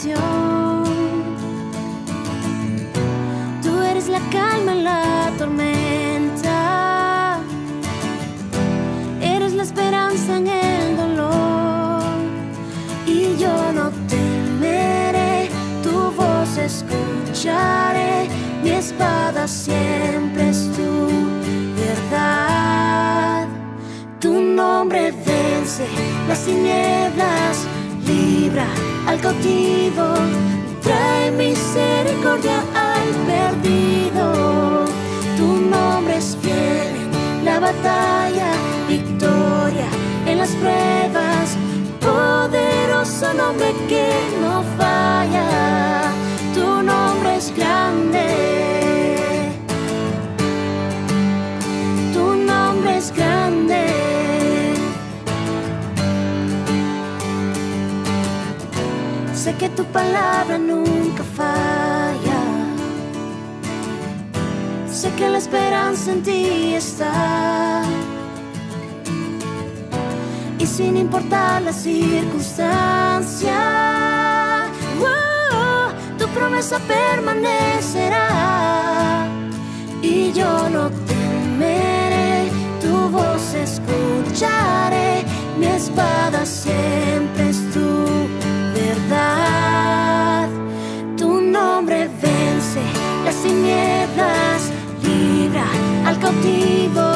salvación. Tú eres la calma en la tormenta, eres la esperanza en el dolor. Y yo no temeré, tu voz escucharé, mi espada siempre es tu verdad. Tu nombre vence las tinieblas, libra al cautivo, trae misericordia al perdido. Tu nombre es fiel en la batalla, victoria en las pruebas, poderoso nombre que no falla. Tu nombre es grande, tu nombre es grande. Sé que tu palabra nunca falla, sé que la esperanza en ti está. Y sin importar la circunstancia, tu promesa permanecerá. Y yo no temeré, tu voz escucharé, mi espada siempre es tu verdad. Tu nombre vence las tinieblas, libra al cautivo,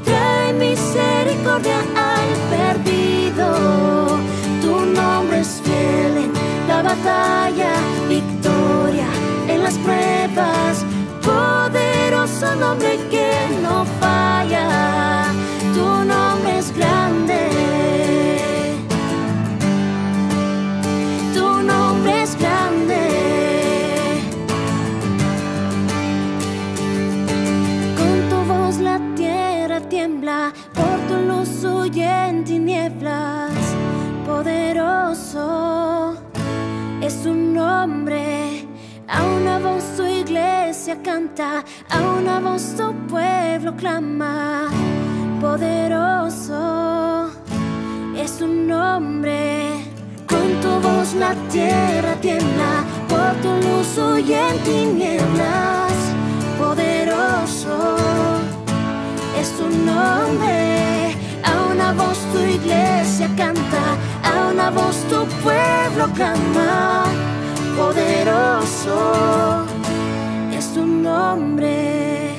trae misericordia al perdido. Tu nombre es fiel en la batalla, victoria en las pruebas, poderoso nombre que no falla. Tu nombre es grande, tu nombre es grande. Con tu voz la tierra tiembla, por tu luz huye en tinieblas. Poderoso es tu nombre, a una voz tu iglesia canta, a una voz tu pueblo clama. Poderoso es tu nombre, con tu voz la tierra tiembla, por tu luz huye en tinieblas. Poderoso es tu nombre, a una voz tu iglesia canta, a una voz tu pueblo clama. Poderoso es tu nombre,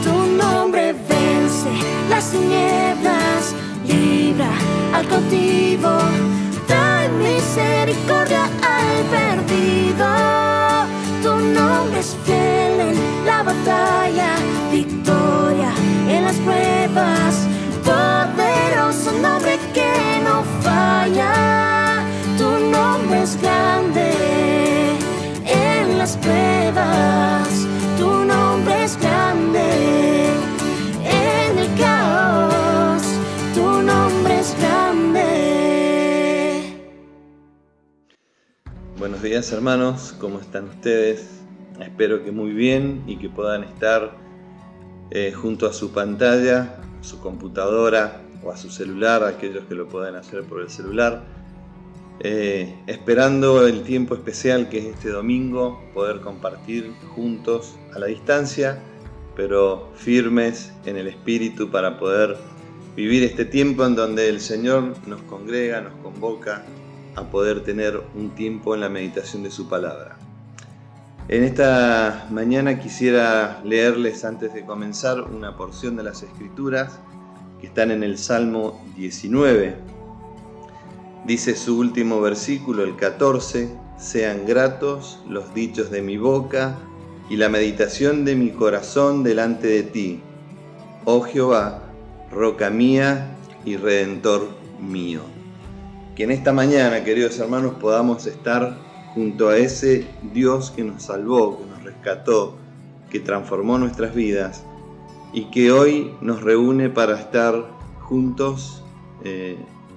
tu nombre vence las tinieblas, libra al cautivo, trae misericordia al perdido. Tu nombre es fiel en la batalla, victoria en las pruebas, poderoso nombre que no falla. Tu nombre es grande en las pruebas, tu nombre es grande en el caos, tu nombre es grande. Buenos días, hermanos, ¿cómo están ustedes? Espero que muy bien y que puedan estar junto a su pantalla, a su computadora o a su celular, aquellos que lo puedan hacer por el celular, esperando el tiempo especial que es este domingo, poder compartir juntos a la distancia, pero firmes en el espíritu, para poder vivir este tiempo en donde el Señor nos congrega, nos convoca a poder tener un tiempo en la meditación de su palabra. En esta mañana quisiera leerles, antes de comenzar, una porción de las Escrituras que están en el Salmo 19. Dice su último versículo, el 14: sean gratos los dichos de mi boca y la meditación de mi corazón delante de ti, oh Jehová, roca mía y redentor mío. Que en esta mañana, queridos hermanos, podamos estar junto a ese Dios que nos salvó, que nos rescató, que transformó nuestras vidas y que hoy nos reúne para estar juntos,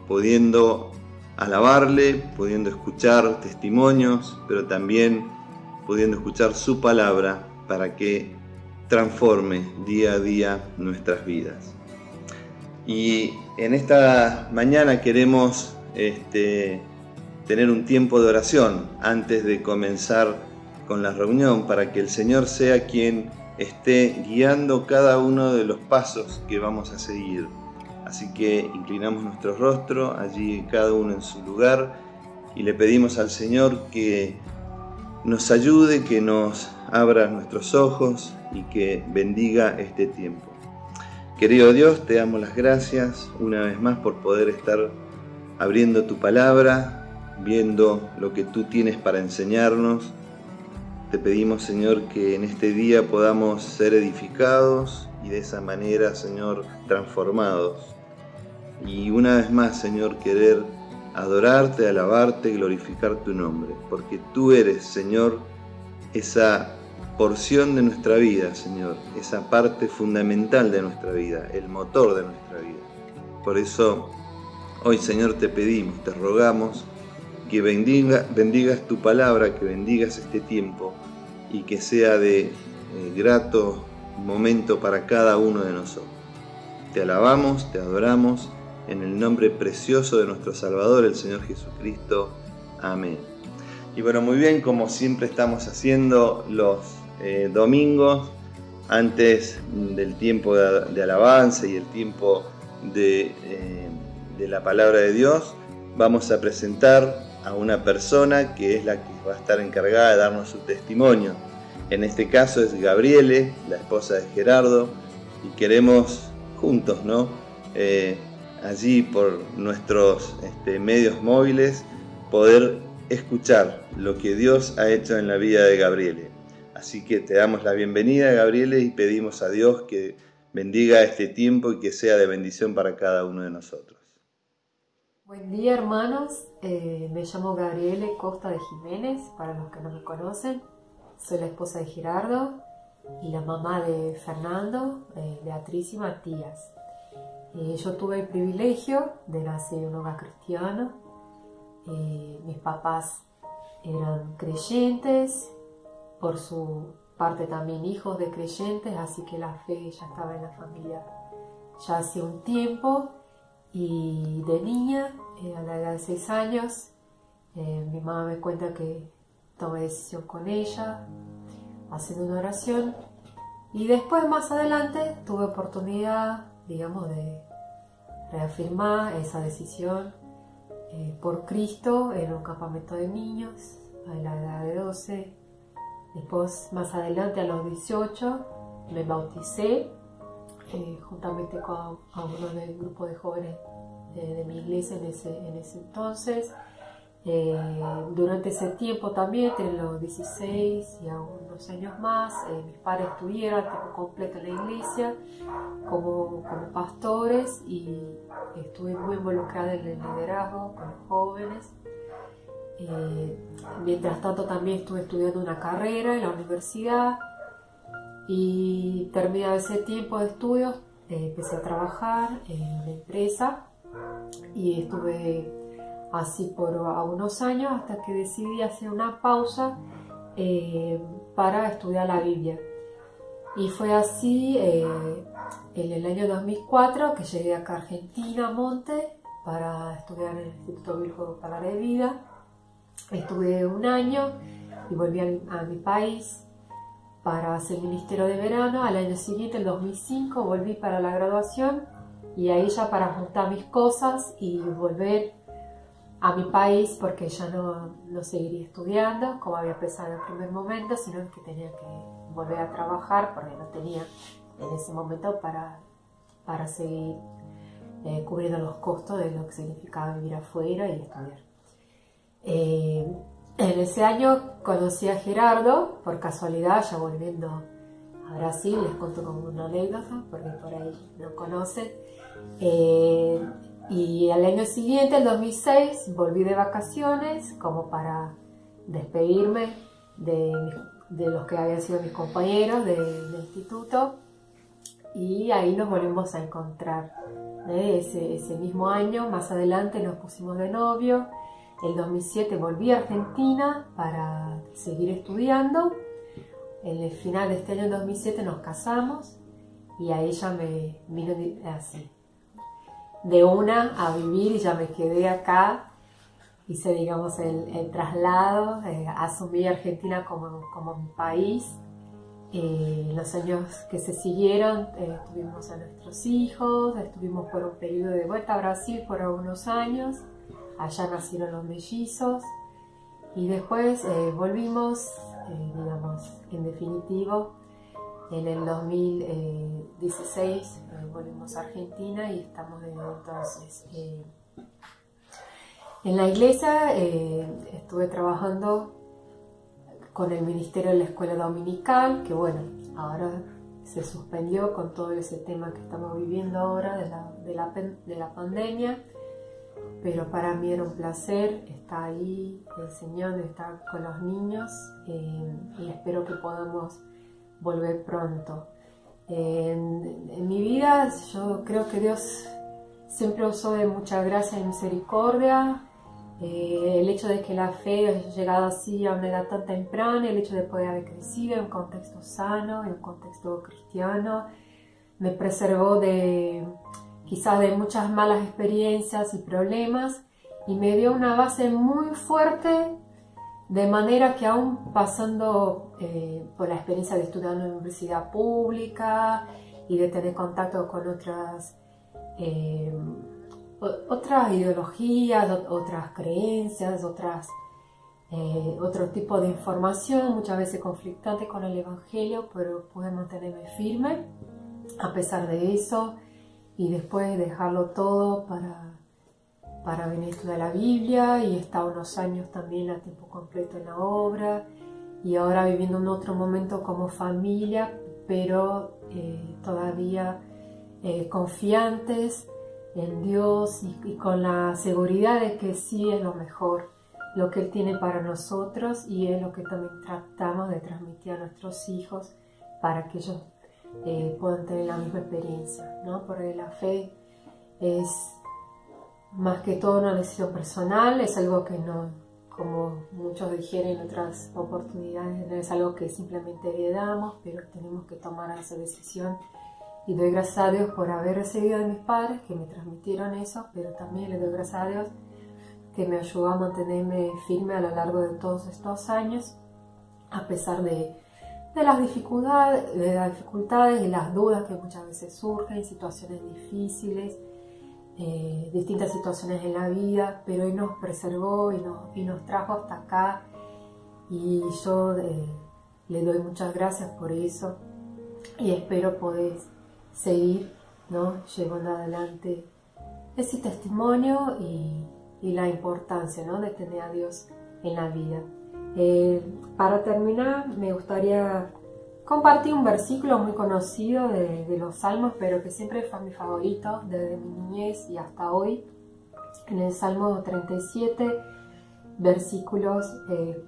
pudiendo alabarle, pudiendo escuchar testimonios, pero también pudiendo escuchar su palabra para que transforme día a día nuestras vidas. Y en esta mañana queremos tener un tiempo de oración antes de comenzar con la reunión, para que el Señor sea quien esté guiando cada uno de los pasos que vamos a seguir. Así que inclinamos nuestro rostro, allí cada uno en su lugar, y le pedimos al Señor que nos ayude, que nos abra nuestros ojos y que bendiga este tiempo. Querido Dios, te damos las gracias una vez más por poder estar abriendo tu palabra, viendo lo que tú tienes para enseñarnos. Te pedimos, Señor, que en este día podamos ser edificados y de esa manera, Señor, transformados. Y una vez más, Señor, querer adorarte, alabarte, glorificar tu nombre, porque tú eres, Señor, esa porción de nuestra vida, Señor, esa parte fundamental de nuestra vida, el motor de nuestra vida. Por eso, hoy, Señor, te pedimos, te rogamos que bendigas tu palabra, que bendigas este tiempo y que sea de grato momento para cada uno de nosotros. Te alabamos, te adoramos, en el nombre precioso de nuestro Salvador, el Señor Jesucristo. Amén. Y bueno, muy bien, como siempre estamos haciendo los domingos, antes del tiempo de alabanza y el tiempo de la palabra de Dios, vamos a presentar a una persona que es la que va a estar encargada de darnos su testimonio. En este caso es Gabriele, la esposa de Gerardo, y queremos juntos, ¿no? Allí por nuestros medios móviles poder escuchar lo que Dios ha hecho en la vida de Gabriele. Así que te damos la bienvenida, Gabriele, y pedimos a Dios que bendiga este tiempo y que sea de bendición para cada uno de nosotros. Buen día, hermanos. Me llamo Gabriele Costa de Jiménez, para los que no me conocen. Soy la esposa de Gerardo y la mamá de Fernando, Beatriz y Matías. Yo tuve el privilegio de nacer en un hogar cristiano. Mis papás eran creyentes, por su parte también hijos de creyentes, así que la fe ya estaba en la familia ya hace un tiempo. Y de niña, a la edad de 6 años, mi mamá me cuenta que tomé decisión con ella, haciendo una oración. Y después, más adelante, tuve oportunidad, digamos, de reafirmar esa decisión por Cristo en un campamento de niños a la edad de 12. Después, más adelante, a los 18, me bauticé juntamente con uno del grupo de jóvenes de mi iglesia en ese entonces. Durante ese tiempo también, entre los 16 y algunos años más, mis padres estuvieron a tiempo completo en la iglesia como pastores, y estuve muy involucrada en el liderazgo con los jóvenes. Mientras tanto también estuve estudiando una carrera en la universidad, y terminado ese tiempo de estudios empecé a trabajar en una empresa y estuve así por unos años hasta que decidí hacer una pausa para estudiar la Biblia. Y fue así en el año 2004 que llegué acá a Argentina, a Monte, para estudiar en el Instituto Bíblico Palabra de Vida. Estuve un año y volví a mi país para hacer ministerio de verano. Al año siguiente, el 2005, volví para la graduación, y ahí ya para juntar mis cosas y volver a mi país, porque ya no seguiría estudiando como había pensado en el primer momento, sino que tenía que volver a trabajar porque no tenía en ese momento para seguir cubriendo los costos de lo que significaba vivir afuera y estudiar. En ese año conocí a Gerardo, por casualidad, ya volviendo a Brasil. Les cuento como una anécdota, porque por ahí no conocen. Y al año siguiente, el 2006, volví de vacaciones, como para despedirme de los que habían sido mis compañeros del instituto. Y ahí nos volvimos a encontrar. Ese mismo año, más adelante, nos pusimos de novio. El 2007 volví a Argentina para seguir estudiando. En el final de este año, en 2007, nos casamos, y ahí ya me vino así, de una a vivir, y ya me quedé acá hice, digamos, el traslado, asumí Argentina como mi país. En los años que se siguieron tuvimos a nuestros hijos, estuvimos por un periodo de vuelta a Brasil por algunos años, allá nacieron los mellizos y después volvimos, digamos, en definitivo, en el 2016 volvimos a Argentina y estamos desde entonces. En la iglesia estuve trabajando con el ministerio de la escuela dominical, que bueno, ahora se suspendió con todo ese tema que estamos viviendo ahora de la pandemia, pero para mí era un placer estar ahí enseñando, estar con los niños y espero que podamos volver pronto. En mi vida yo creo que Dios siempre usó de mucha gracia y misericordia. El hecho de que la fe haya llegado así a una edad tan temprana, el hecho de poder haber crecido en un contexto sano, en un contexto cristiano, me preservó quizás de muchas malas experiencias y problemas y me dio una base muy fuerte, de manera que aún pasando por la experiencia de estudiar en una universidad pública y de tener contacto con otras ideologías, otras creencias, otro tipo de información, muchas veces conflictante con el Evangelio, pero pude mantenerme firme a pesar de eso y después dejarlo todo para venir a estudiar la Biblia y estar unos años también a tiempo completo en la obra y ahora viviendo en otro momento como familia, pero todavía confiantes en Dios y con la seguridad de que sí es lo mejor, lo que Él tiene para nosotros y es lo que también tratamos de transmitir a nuestros hijos para que ellos puedan tener la misma experiencia, ¿no? Porque la fe es más que todo una decisión personal, es algo que no, como muchos dijeron en otras oportunidades, no es algo que simplemente heredamos, pero tenemos que tomar esa decisión. Y doy gracias a Dios por haber recibido de mis padres que me transmitieron eso, pero también le doy gracias a Dios que me ayudó a mantenerme firme a lo largo de todos estos años, a pesar de las dificultades y las dudas que muchas veces surgen, situaciones difíciles, distintas situaciones en la vida, pero Él nos preservó y nos trajo hasta acá y yo le doy muchas gracias por eso y espero poder seguir, ¿no?, llevando adelante ese testimonio y la importancia, ¿no?, de tener a Dios en la vida. Para terminar, me gustaría compartir un versículo muy conocido de los Salmos, pero que siempre fue mi favorito desde mi niñez y hasta hoy. En el Salmo 37, versículos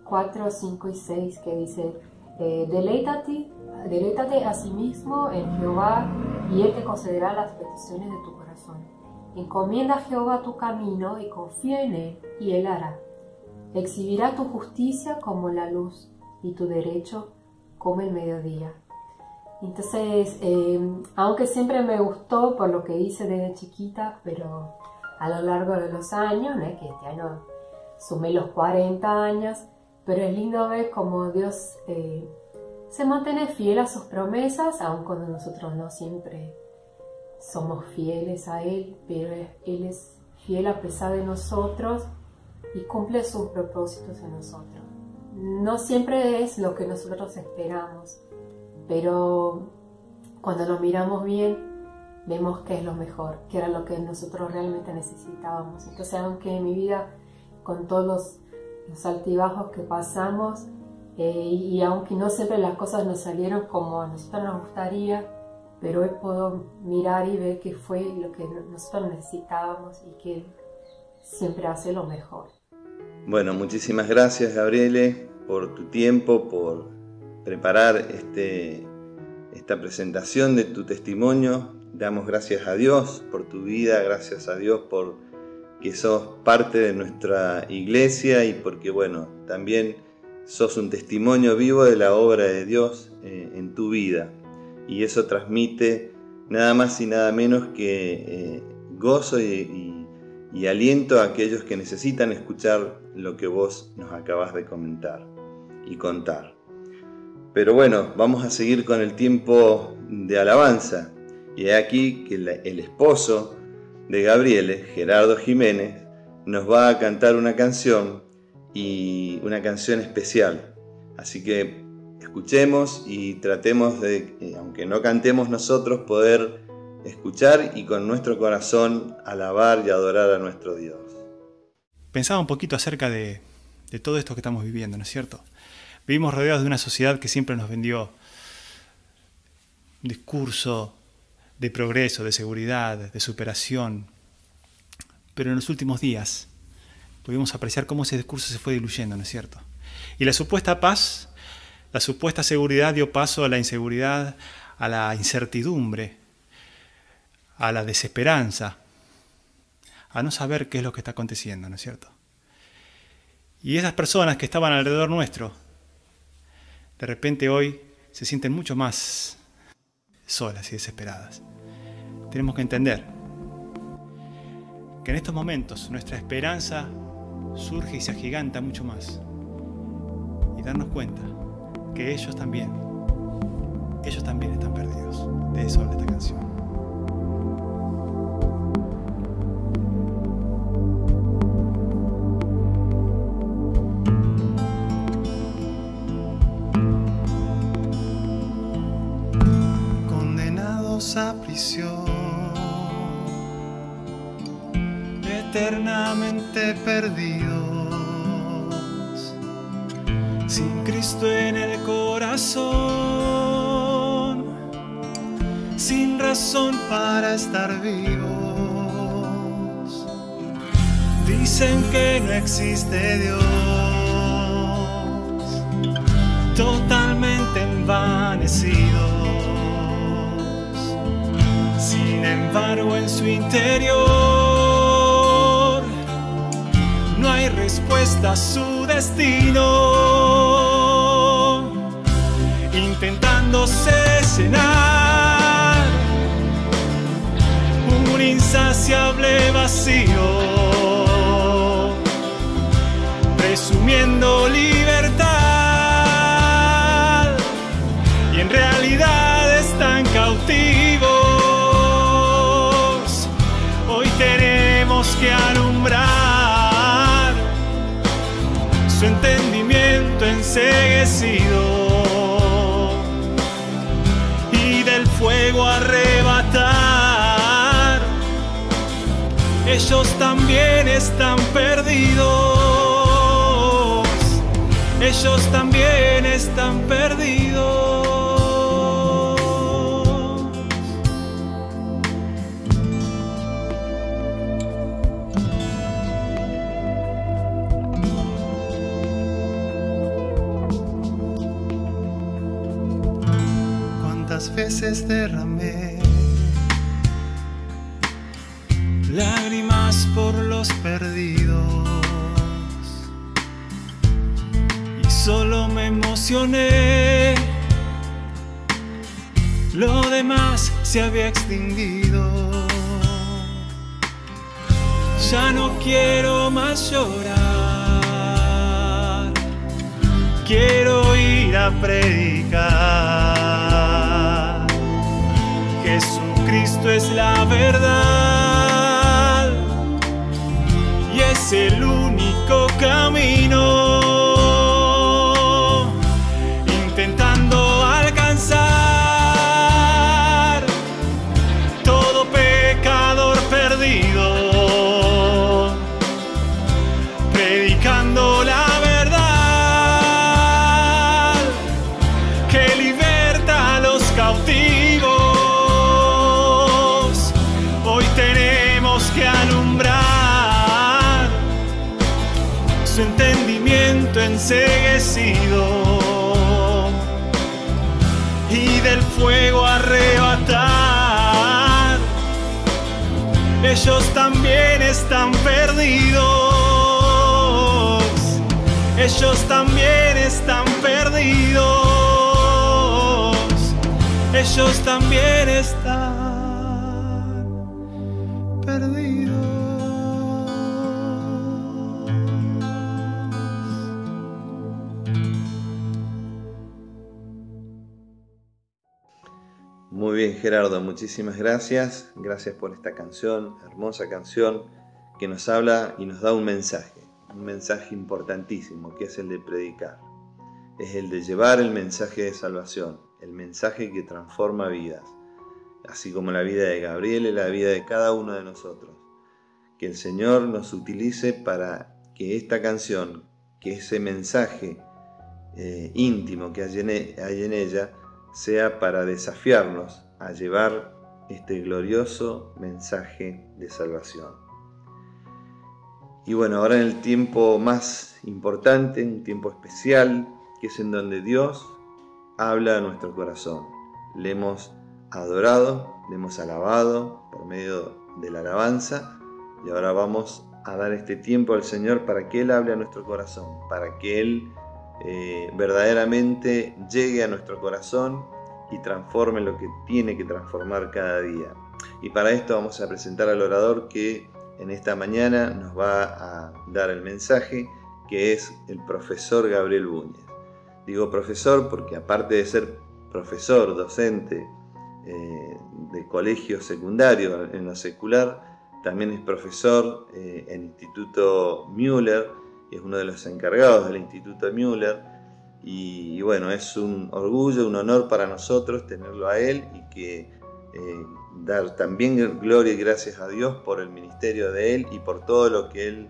4, 5 y 6, que dice: Deleítate a sí mismo en Jehová, y Él te concederá las peticiones de tu corazón. Encomienda a Jehová tu camino y confía en Él, y Él hará. Exhibirá tu justicia como la luz y tu derecho como el mediodía. Entonces, aunque siempre me gustó por lo que hice desde chiquita, pero a lo largo de los años, ¿no?, que este año sumé los 40 años, pero es lindo ver cómo Dios se mantiene fiel a sus promesas, aun cuando nosotros no siempre somos fieles a Él, pero Él es fiel a pesar de nosotros y cumple sus propósitos en nosotros. No siempre es lo que nosotros esperamos, pero cuando lo miramos bien, vemos que es lo mejor, que era lo que nosotros realmente necesitábamos. Entonces, aunque en mi vida, con todos los altibajos que pasamos, y aunque no siempre las cosas nos salieron como a nosotros nos gustaría, pero hoy puedo mirar y ver que fue lo que nosotros necesitábamos y que Él siempre hace lo mejor. Bueno, muchísimas gracias, Gabriele, por tu tiempo, por preparar esta presentación de tu testimonio. Damos gracias a Dios por tu vida, gracias a Dios por que sos parte de nuestra iglesia y porque, bueno, también sos un testimonio vivo de la obra de Dios en tu vida. Y eso transmite nada más y nada menos que gozo y y aliento a aquellos que necesitan escuchar lo que vos nos acabas de comentar y contar. Pero bueno, vamos a seguir con el tiempo de alabanza. Y es aquí que el esposo de Gabriele, Gerardo Jiménez, nos va a cantar una canción, y una canción especial. Así que escuchemos y tratemos de, aunque no cantemos nosotros, poder escuchar y con nuestro corazón alabar y adorar a nuestro Dios. Pensaba un poquito acerca de todo esto que estamos viviendo, ¿no es cierto? Vivimos rodeados de una sociedad que siempre nos vendió un discurso de progreso, de seguridad, de superación. Pero en los últimos días pudimos apreciar cómo ese discurso se fue diluyendo, ¿no es cierto? Y la supuesta paz, la supuesta seguridad dio paso a la inseguridad, a la incertidumbre, a la desesperanza, a no saber qué es lo que está aconteciendo, ¿no es cierto? Y esas personas que estaban alrededor nuestro, de repente hoy se sienten mucho más solas y desesperadas. Tenemos que entender que en estos momentos nuestra esperanza surge y se agiganta mucho más, y darnos cuenta que ellos también están perdidos. De eso habla esta canción. Condenados a prisión, eternamente perdidos, sin Cristo en el corazón, sin razón para estar vivos. Dicen que no existe Dios, totalmente envanecidos. Sin embargo, en su interior no hay respuesta a su destino, intentándose llenar un insaciable vacío, presumiendo libertad y en realidad están cautivos. Hoy tenemos que alumbrar su entendimiento enceguecido y del fuego arrebatar. Ellos también están perdidos, ellos también están perdidos. Cuántas veces derramé lágrimas por los perdidos y solo me emocioné, lo demás se había extinguido. Ya no quiero más llorar, quiero ir a predicar. Jesucristo es la verdad y es el único camino, intentando alcanzar todo pecador perdido, predicando la verdad que liberta a los cautivos. Hoy tenemos que alumbrar su entendimiento enceguecido y del fuego arrebatar. Ellos también están perdidos, ellos también están perdidos, ellos también están perdidos. Gerardo, muchísimas gracias. Gracias por esta canción, hermosa canción, que nos habla y nos da un mensaje importantísimo, que es el de predicar. Es el de llevar el mensaje de salvación, el mensaje que transforma vidas, así como la vida de Gabriel y la vida de cada uno de nosotros. Que el Señor nos utilice para que esta canción, que ese mensaje íntimo que hay en ella, sea para desafiarnos a llevar este glorioso mensaje de salvación. Y bueno, ahora en el tiempo más importante, un tiempo especial, que es en donde Dios habla a nuestro corazón. Le hemos adorado, le hemos alabado por medio de la alabanza, y ahora vamos a dar este tiempo al Señor para que Él hable a nuestro corazón, para que Él verdaderamente llegue a nuestro corazón y transforme lo que tiene que transformar cada día. Y para esto vamos a presentar al orador que en esta mañana nos va a dar el mensaje, que es el profesor Gabriel Búñez. Digo profesor porque aparte de ser profesor, docente de colegio secundario en lo secular, también es profesor en el Instituto Müller, es uno de los encargados del Instituto Müller, y bueno, es un orgullo, un honor para nosotros tenerlo a él, y que dar también gloria y gracias a Dios por el ministerio de él y por todo lo que él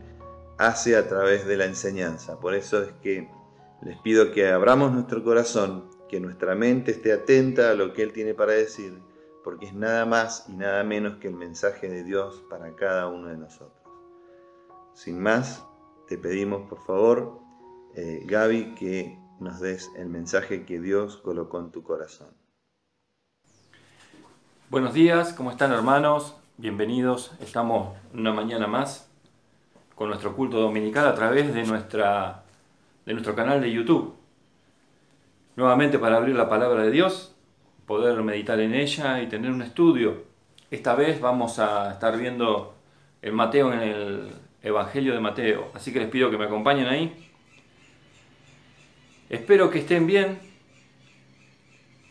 hace a través de la enseñanza. Por eso es que les pido que abramos nuestro corazón, que nuestra mente esté atenta a lo que él tiene para decir, porque es nada más y nada menos que el mensaje de Dios para cada uno de nosotros. Sin más, te pedimos por favor, Gaby, que nos des el mensaje que Dios colocó en tu corazón. Buenos días, ¿cómo están, hermanos? Bienvenidos. Estamos una mañana más con nuestro culto dominical a través de nuestro canal de YouTube. Nuevamente para abrir la palabra de Dios, poder meditar en ella y tener un estudio. Esta vez vamos a estar viendo en el Evangelio de Mateo. Así que les pido que me acompañen ahí. Espero que estén bien.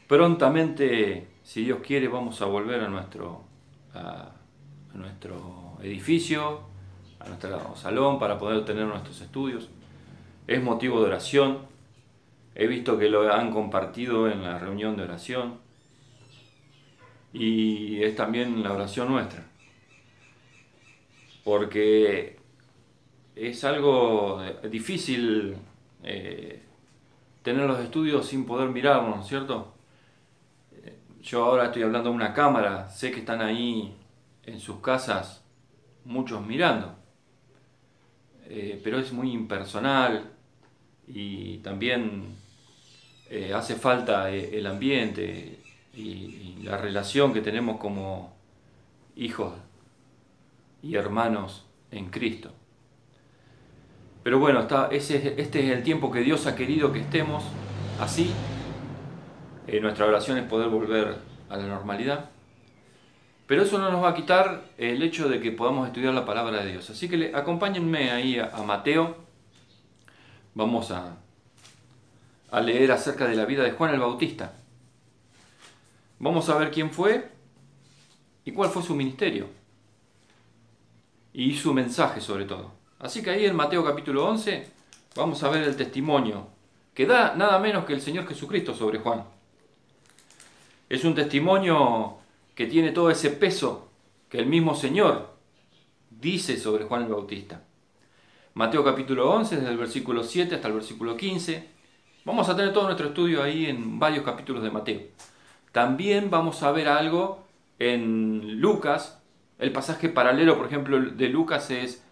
Prontamente, si Dios quiere, vamos a volver a nuestro edificio, a nuestro salón, para poder tener nuestros estudios. Es motivo de oración. He visto que lo han compartido en la reunión de oración. Y es también la oración nuestra. Porque es algo difícil tener los estudios sin poder mirarlos, ¿no es cierto? Yo ahora estoy hablando a una cámara, sé que están ahí en sus casas muchos mirando, pero es muy impersonal y también hace falta el ambiente y la relación que tenemos como hijos y hermanos en Cristo. Pero bueno, este es el tiempo que Dios ha querido que estemos así. Nuestra oración es poder volver a la normalidad. Pero eso no nos va a quitar el hecho de que podamos estudiar la palabra de Dios. Así que acompáñenme ahí a Mateo. Vamos a leer acerca de la vida de Juan el Bautista. Vamos a ver quién fue y cuál fue su ministerio. Y su mensaje sobre todo. Así que ahí en Mateo capítulo 11 vamos a ver el testimonio que da nada menos que el Señor Jesucristo sobre Juan. Es un testimonio que tiene todo ese peso que el mismo Señor dice sobre Juan el Bautista. Mateo capítulo 11, desde el versículo 7 hasta el versículo 15. Vamos a tener todo nuestro estudio ahí en varios capítulos de Mateo. También vamos a ver algo en Lucas. El pasaje paralelo, por ejemplo, de Lucas es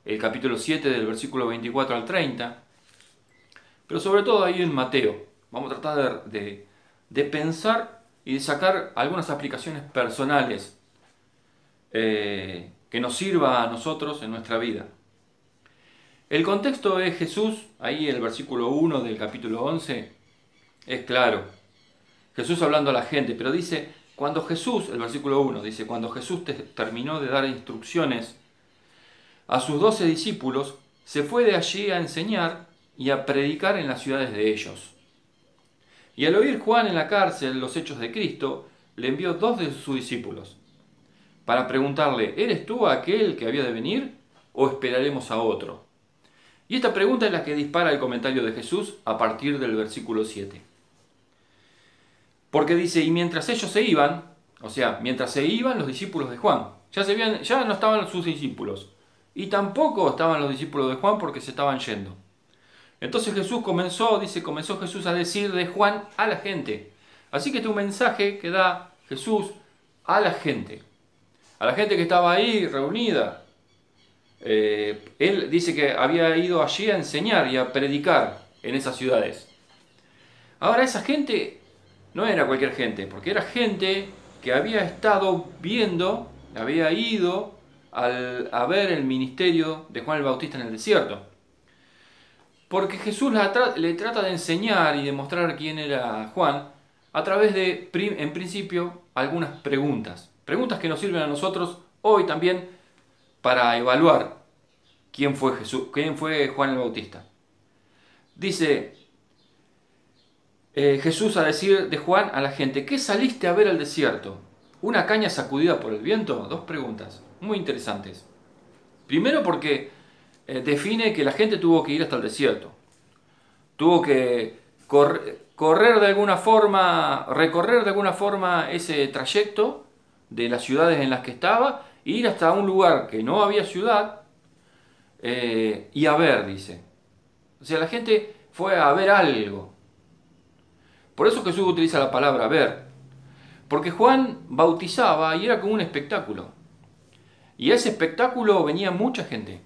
el capítulo 7 del versículo 24 al 30. Pero sobre todo ahí en Mateo. Vamos a tratar de pensar y de sacar algunas aplicaciones personales que nos sirva a nosotros en nuestra vida. El contexto es Jesús, ahí el versículo 1 del capítulo 11, es claro. Jesús hablando a la gente, pero dice, cuando Jesús, el versículo 1 dice, cuando Jesús terminó de dar instrucciones a sus 12 discípulos, se fue de allí a enseñar y a predicar en las ciudades de ellos. Y al oír Juan en la cárcel los hechos de Cristo, le envió 2 de sus discípulos para preguntarle, ¿eres tú aquel que había de venir o esperaremos a otro? Y esta pregunta es la que dispara el comentario de Jesús a partir del versículo 7. Porque dice, y mientras ellos se iban, o sea, mientras se iban los discípulos de Juan, ya no estaban sus discípulos, y tampoco estaban los discípulos de Juan porque se estaban yendo. Entonces comenzó Jesús a decir de Juan a la gente. Así que este es un mensaje que da Jesús a la gente que estaba ahí reunida. Él dice que había ido allí a enseñar y a predicar en esas ciudades. Ahora esa gente no era cualquier gente, porque era gente que había estado viendo, había ido a ver el ministerio de Juan el Bautista en el desierto. Porque Jesús le trata de enseñar y de mostrar quién era Juan a través de, en principio, algunas preguntas. Preguntas que nos sirven a nosotros hoy también para evaluar quién fue Juan el Bautista. Dice Jesús a decir de Juan a la gente, ¿qué saliste a ver al desierto? ¿Una caña sacudida por el viento? 2 preguntas muy interesantes. Primero porque define que la gente tuvo que ir hasta el desierto. Tuvo que recorrer de alguna forma ese trayecto de las ciudades en las que estaba, e ir hasta un lugar que no había ciudad y a ver, dice. O sea, la gente fue a ver algo. Por eso Jesús utiliza la palabra ver. Porque Juan bautizaba y era como un espectáculo. Y a ese espectáculo venía mucha gente.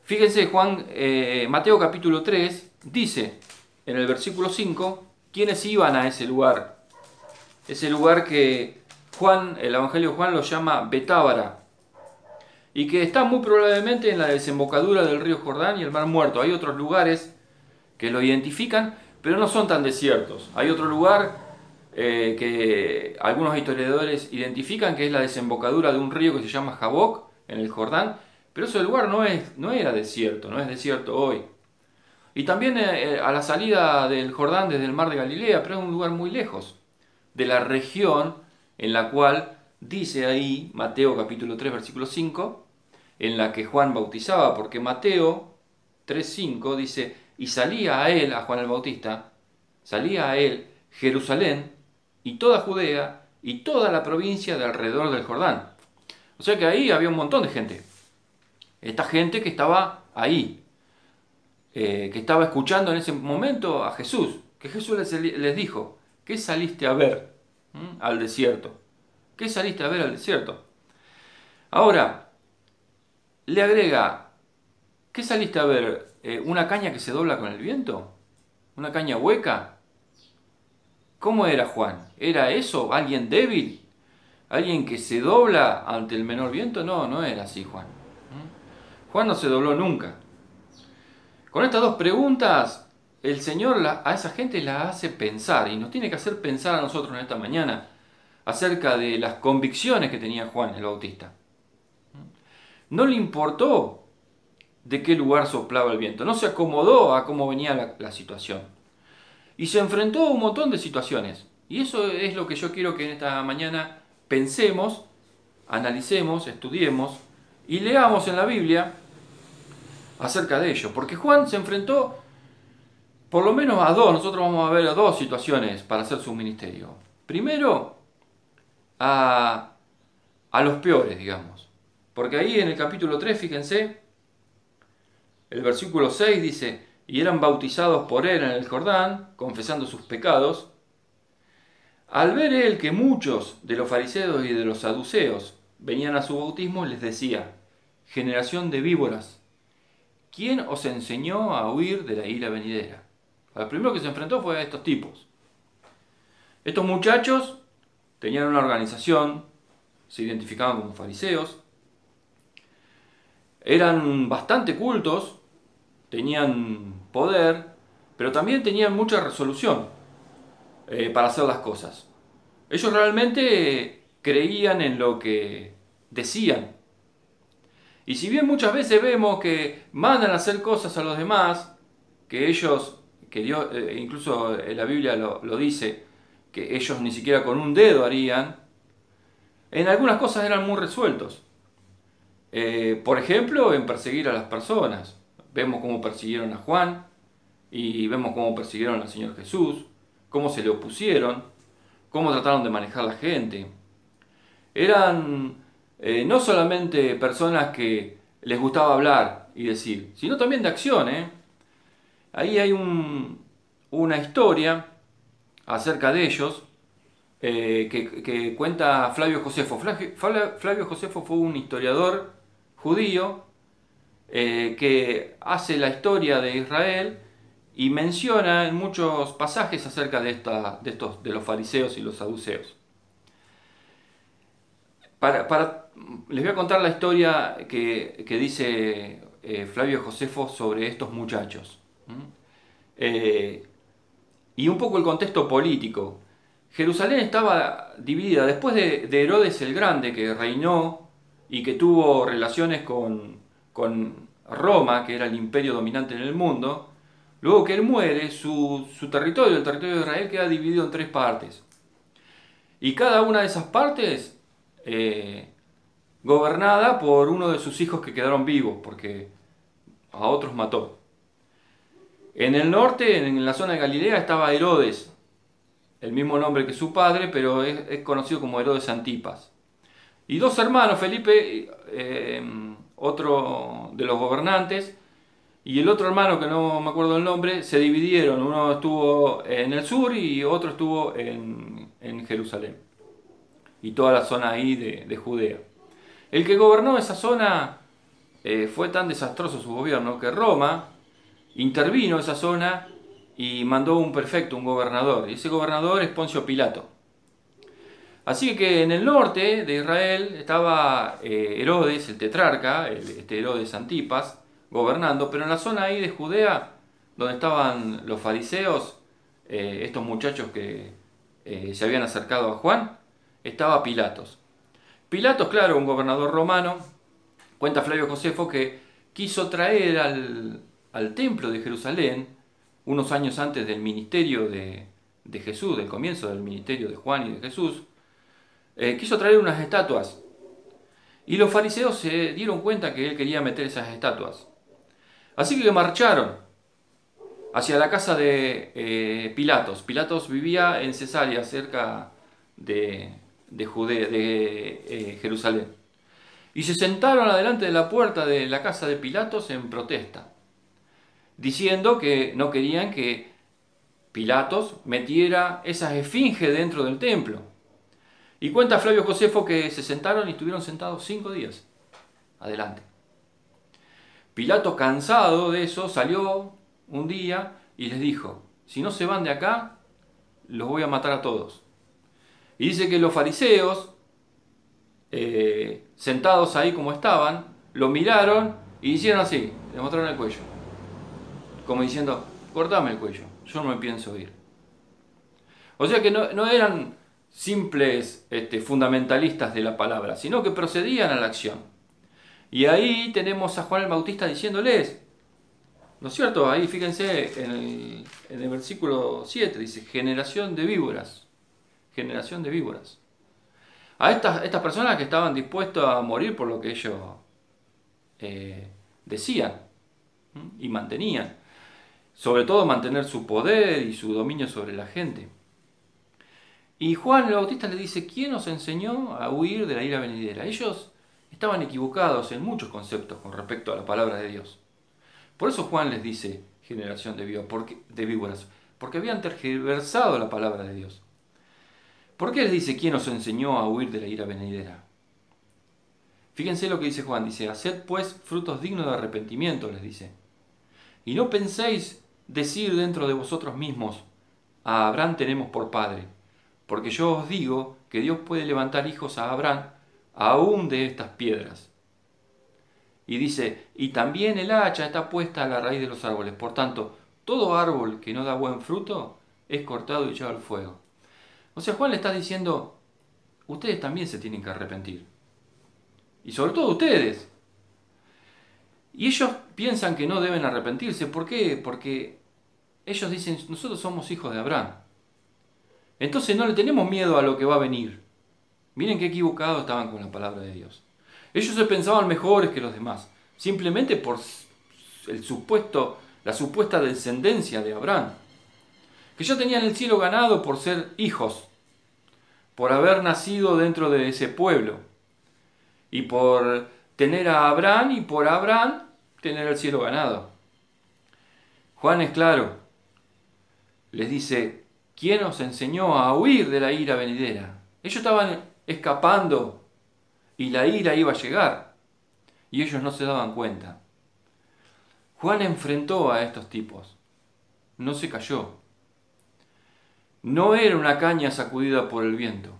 Fíjense, Mateo capítulo 3 dice en el versículo 5 quiénes iban a ese lugar. Ese lugar que el Evangelio de Juan lo llama Betábara. Y que está muy probablemente en la desembocadura del río Jordán y el Mar Muerto. Hay otros lugares que lo identifican, pero no son tan desiertos. Hay otro lugar que algunos historiadores identifican que es la desembocadura de un río que se llama Jaboc, en el Jordán, pero ese lugar no era desierto, no es desierto hoy. Y también a la salida del Jordán desde el mar de Galilea, pero es un lugar muy lejos de la región en la cual dice ahí Mateo capítulo 3 versículo 5, en la que Juan bautizaba, porque Mateo 3:5 dice, y salía a él, a Juan el Bautista, salía a él Jerusalén y toda Judea y toda la provincia de alrededor del Jordán. O sea que ahí había un montón de gente. Esta gente que estaba ahí, que estaba escuchando en ese momento a Jesús, que Jesús les dijo, ¿qué saliste a ver al desierto? ¿Qué saliste a ver al desierto? Ahora, le agrega, ¿qué saliste a ver? ¿Una caña que se dobla con el viento? ¿Una caña hueca? ¿Cómo era Juan? ¿Era eso? ¿Alguien débil? ¿Alguien que se dobla ante el menor viento? No, no era así Juan. Juan no se dobló nunca. Con estas 2 preguntas, el Señor a esa gente la hace pensar, y nos tiene que hacer pensar a nosotros en esta mañana acerca de las convicciones que tenía Juan el Bautista. No le importó de qué lugar soplaba el viento, no se acomodó a cómo venía la situación. Y se enfrentó a un montón de situaciones. Y eso es lo que yo quiero que en esta mañana pensemos, analicemos, estudiemos y leamos en la Biblia acerca de ello. Porque Juan se enfrentó por lo menos a 2, nosotros vamos a ver a 2 situaciones para hacer su ministerio. Primero, a los peores, digamos. Porque ahí en el capítulo 3, fíjense, el versículo 6 dice, y eran bautizados por él en el Jordán, confesando sus pecados. Al ver él que muchos de los fariseos y de los saduceos venían a su bautismo, les decía, generación de víboras, ¿quién os enseñó a huir de la ira venidera? Lo primero que se enfrentó fue a estos tipos. Estos muchachos tenían una organización, se identificaban como fariseos, eran bastante cultos, tenían poder, pero también tenían mucha resolución para hacer las cosas. Ellos realmente creían en lo que decían. Y si bien muchas veces vemos que mandan a hacer cosas a los demás, que ellos, que Dios, incluso en la Biblia lo dice, que ellos ni siquiera con un dedo harían, en algunas cosas eran muy resueltos. Por ejemplo, en perseguir a las personas. Vemos cómo persiguieron a Juan y vemos cómo persiguieron al Señor Jesús, cómo se le opusieron, cómo trataron de manejar la gente. Eran no solamente personas que les gustaba hablar y decir, sino también de acción. Ahí hay una historia acerca de ellos que cuenta Flavio Josefo. Flavio Josefo fue un historiador judío que hace la historia de Israel y menciona en muchos pasajes acerca de los fariseos y los saduceos. Les voy a contar la historia que dice Flavio Josefo sobre estos muchachos. Y un poco el contexto político. Jerusalén estaba dividida. Después de Herodes el Grande, que reinó y que tuvo relaciones con Roma, que era el imperio dominante en el mundo, luego que él muere, su territorio, el territorio de Israel, queda dividido en 3 partes. Y cada una de esas partes gobernada por uno de sus hijos que quedaron vivos, porque a otros mató. En el norte, en la zona de Galilea, estaba Herodes, el mismo nombre que su padre, pero es conocido como Herodes Antipas. Y 2 hermanos, Felipe, otro de los gobernantes, y el otro hermano, que no me acuerdo el nombre, se dividieron. Uno estuvo en el sur y otro estuvo en Jerusalén. Y toda la zona ahí de Judea. El que gobernó esa zona fue tan desastroso su gobierno que Roma intervino esa zona y mandó un prefecto, un gobernador. Y ese gobernador es Poncio Pilato. Así que en el norte de Israel estaba Herodes, el tetrarca, este Herodes Antipas, gobernando, pero en la zona ahí de Judea, donde estaban los fariseos, estos muchachos que se habían acercado a Juan, estaba Pilatos. Pilatos, claro, un gobernador romano, cuenta Flavio Josefo que quiso traer al templo de Jerusalén, unos años antes del ministerio de Jesús, del comienzo del ministerio de Juan y de Jesús, quiso traer unas estatuas. Y los fariseos se dieron cuenta que él quería meter esas estatuas. Así que marcharon hacia la casa de Pilatos. Pilatos vivía en Cesarea, cerca de Jerusalén. Y se sentaron adelante de la puerta de la casa de Pilatos en protesta, diciendo que no querían que Pilatos metiera esas esfinges dentro del templo. Y cuenta Flavio Josefo que se sentaron y estuvieron sentados 5 días adelante. Pilato, cansado de eso, salió un día y les dijo: si no se van de acá, los voy a matar a todos. Y dice que los fariseos, sentados ahí como estaban, lo miraron y hicieron así, le mostraron el cuello, como diciendo: cortame el cuello, yo no me pienso ir. O sea que no eran simples fundamentalistas de la palabra, sino que procedían a la acción. Y ahí tenemos a Juan el Bautista diciéndoles, ¿no es cierto? Ahí fíjense en el versículo 7, dice: generación de víboras. Generación de víboras. A estas personas que estaban dispuestos a morir por lo que ellos decían y mantenían. Sobre todo mantener su poder y su dominio sobre la gente. Y Juan el Bautista le dice: ¿quién os enseñó a huir de la ira venidera? Ellos estaban equivocados en muchos conceptos con respecto a la palabra de Dios. Por eso Juan les dice generación de víboras, porque habían tergiversado la palabra de Dios. ¿Por qué les dice quién os enseñó a huir de la ira venidera? Fíjense lo que dice Juan, dice: haced pues frutos dignos de arrepentimiento, les dice. Y no penséis decir dentro de vosotros mismos: a Abraham tenemos por padre, porque yo os digo que Dios puede levantar hijos a Abraham aún de estas piedras. Y dice: y también el hacha está puesta a la raíz de los árboles. Por tanto, todo árbol que no da buen fruto es cortado y echado al fuego. O sea, Juan le está diciendo: ustedes también se tienen que arrepentir. Y sobre todo ustedes. Y ellos piensan que no deben arrepentirse. ¿Por qué? Porque ellos dicen: nosotros somos hijos de Abraham. Entonces no le tenemos miedo a lo que va a venir. Miren qué equivocados estaban con la palabra de Dios. Ellos se pensaban mejores que los demás, simplemente por la supuesta descendencia de Abraham, que ya tenían el cielo ganado por ser hijos, por haber nacido dentro de ese pueblo, y por tener a Abraham, y por Abraham tener el cielo ganado. Juan es claro, les dice, ¿quién os enseñó a huir de la ira venidera? Ellos estaban escapando y la ira iba a llegar, y ellos no se daban cuenta. Juan enfrentó a estos tipos, no se cayó. No era una caña sacudida por el viento,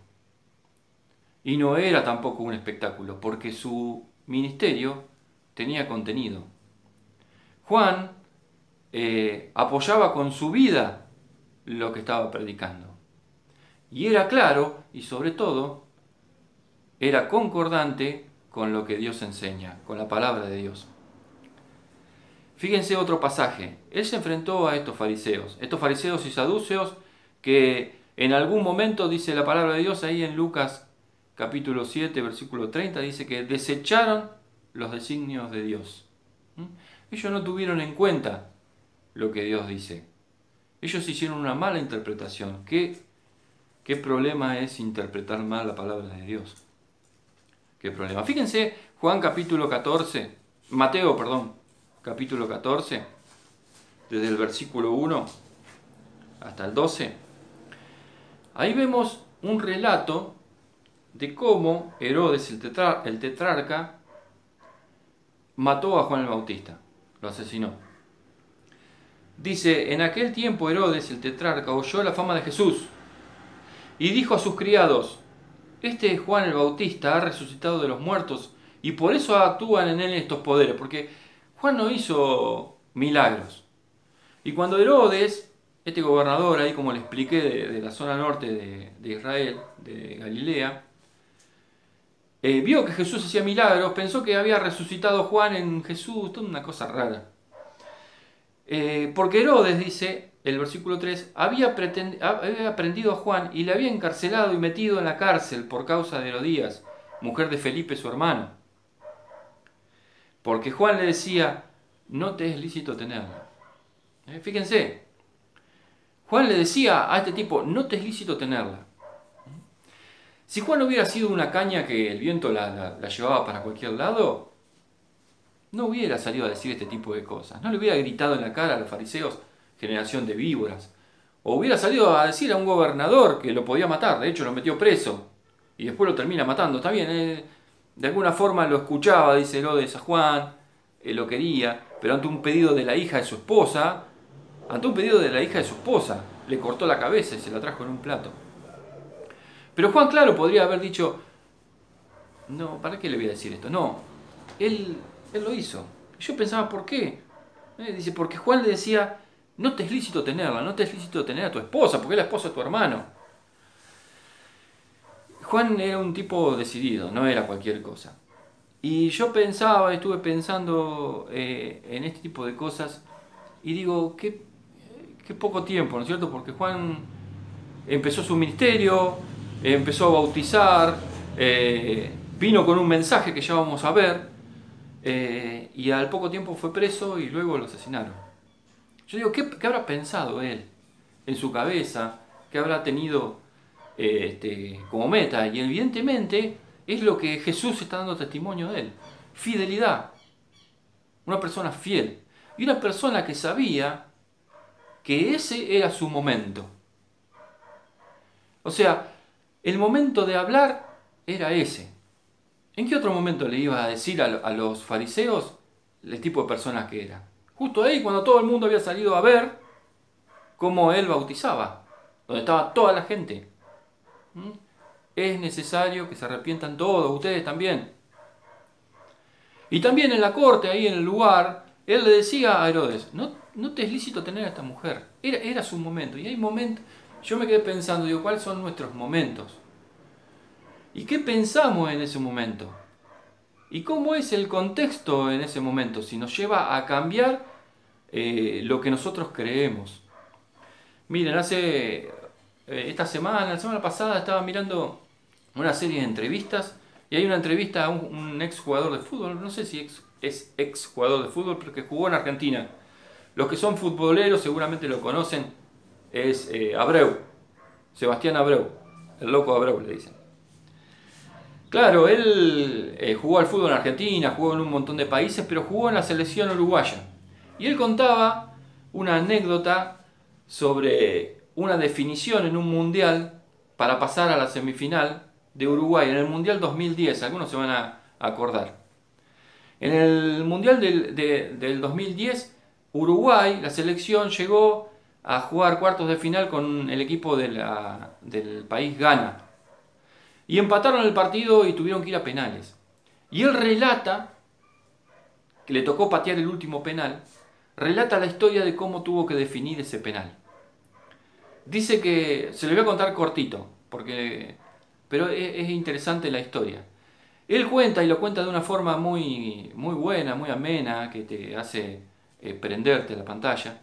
y no era tampoco un espectáculo, porque su ministerio tenía contenido. Juan apoyaba con su vida lo que estaba predicando, y era claro, y sobre todo, era concordante con lo que Dios enseña, con la palabra de Dios. Fíjense otro pasaje. Él se enfrentó a estos fariseos y saduceos, que en algún momento, dice la palabra de Dios ahí en Lucas capítulo 7, versículo 30, dice que desecharon los designios de Dios. Ellos no tuvieron en cuenta lo que Dios dice. Ellos hicieron una mala interpretación. ¿Qué problema es interpretar mal la palabra de Dios? ¿Qué problema? Fíjense, Mateo, capítulo 14, desde el versículo 1 hasta el 12. Ahí vemos un relato de cómo Herodes, el tetrarca, mató a Juan el Bautista, lo asesinó. Dice, en aquel tiempo Herodes, el tetrarca, oyó la fama de Jesús y dijo a sus criados, este Juan el Bautista ha resucitado de los muertos y por eso actúan en él estos poderes, porque Juan no hizo milagros. Y cuando Herodes, este gobernador ahí, como le expliqué, de la zona norte de Israel, de Galilea, vio que Jesús hacía milagros, pensó que había resucitado Juan en Jesús, toda una cosa rara. Porque Herodes, dice el versículo 3, había prendido a Juan y le había encarcelado y metido en la cárcel por causa de Herodías, mujer de Felipe su hermano. Porque Juan le decía, no te es lícito tenerla. Fíjense, Juan le decía a este tipo, no te es lícito tenerla. Si Juan hubiera sido una caña que el viento la llevaba para cualquier lado, no hubiera salido a decir este tipo de cosas. No le hubiera gritado en la cara a los fariseos, generación de víboras. O hubiera salido a decir a un gobernador que lo podía matar, de hecho lo metió preso. Y después lo termina matando. Está bien, de alguna forma lo escuchaba, dice Herodes, a Juan, lo quería, pero ante un pedido de la hija de su esposa, le cortó la cabeza y se la trajo en un plato. Pero Juan, claro, podría haber dicho, no, ¿para qué le voy a decir esto? No, él lo hizo. Yo pensaba, ¿por qué? Dice, porque Juan le decía, no te es lícito tenerla, no te es lícito tener a tu esposa, porque es la esposa de tu hermano. Juan era un tipo decidido, no era cualquier cosa. Y yo estuve pensando en este tipo de cosas, y digo, qué poco tiempo, ¿no es cierto? Porque Juan empezó su ministerio, empezó a bautizar, vino con un mensaje que ya vamos a ver, y al poco tiempo fue preso y luego lo asesinaron. Yo digo, ¿qué habrá pensado él en su cabeza? ¿Qué habrá tenido como meta? Y evidentemente es lo que Jesús está dando testimonio de él. Fidelidad. Una persona fiel. Y una persona que sabía que ese era su momento. O sea, el momento de hablar era ese. ¿En qué otro momento le iba a decir a los fariseos el tipo de persona que era? Justo ahí, cuando todo el mundo había salido a ver cómo él bautizaba, donde estaba toda la gente. Es necesario que se arrepientan todos, ustedes también. Y también en la corte, ahí en el lugar, él le decía a Herodes, no te es lícito tener a esta mujer. Era su momento. Y hay momentos, yo me quedé pensando, digo, ¿cuáles son nuestros momentos? ¿Y qué pensamos en ese momento? ¿Y cómo es el contexto en ese momento? Si nos lleva a cambiar lo que nosotros creemos. Miren, hace la semana pasada estaba mirando una serie de entrevistas y hay una entrevista a un ex jugador de fútbol, no sé si es ex jugador de fútbol, pero que jugó en Argentina. Los que son futboleros seguramente lo conocen, es Abreu, Sebastián Abreu, el loco Abreu le dicen. Claro, él jugó al fútbol en Argentina, jugó en un montón de países, pero jugó en la selección uruguaya. Y él contaba una anécdota sobre una definición en un mundial para pasar a la semifinal de Uruguay, en el Mundial 2010, algunos se van a acordar. En el Mundial del 2010, Uruguay, la selección, llegó a jugar cuartos de final con el equipo del país Ghana. Y empataron el partido y tuvieron que ir a penales. Y él relata, que le tocó patear el último penal, relata la historia de cómo tuvo que definir ese penal. Dice que, se lo voy a contar cortito, pero es interesante la historia. Él cuenta, y lo cuenta de una forma muy, muy buena, muy amena, que te hace prenderte la pantalla.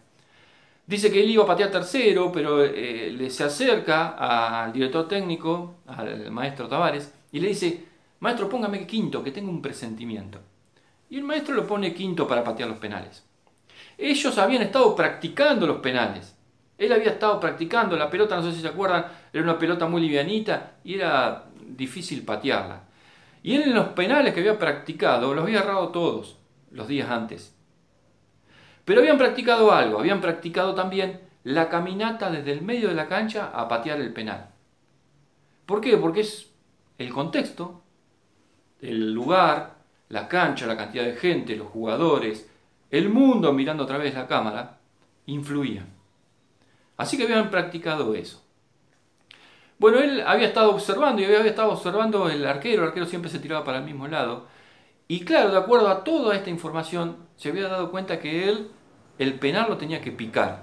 Dice que él iba a patear tercero, pero se acerca al director técnico, al maestro Tavares, y le dice: maestro, póngame quinto, que tengo un presentimiento. Y el maestro lo pone quinto para patear los penales. Ellos habían estado practicando los penales. Él había estado practicando, la pelota, no sé si se acuerdan, era una pelota muy livianita y era difícil patearla. Y él en los penales que había practicado, los había agarrado todos los días antes. Pero habían practicado algo, habían practicado también la caminata desde el medio de la cancha a patear el penal. ¿Por qué? Porque es el contexto, el lugar, la cancha, la cantidad de gente, los jugadores, el mundo mirando a través de la cámara, influían. Así que habían practicado eso. Bueno, él había estado observando y había estado observando el arquero siempre se tiraba para el mismo lado. Y claro, de acuerdo a toda esta información, se había dado cuenta que él, el penal lo tenía que picar.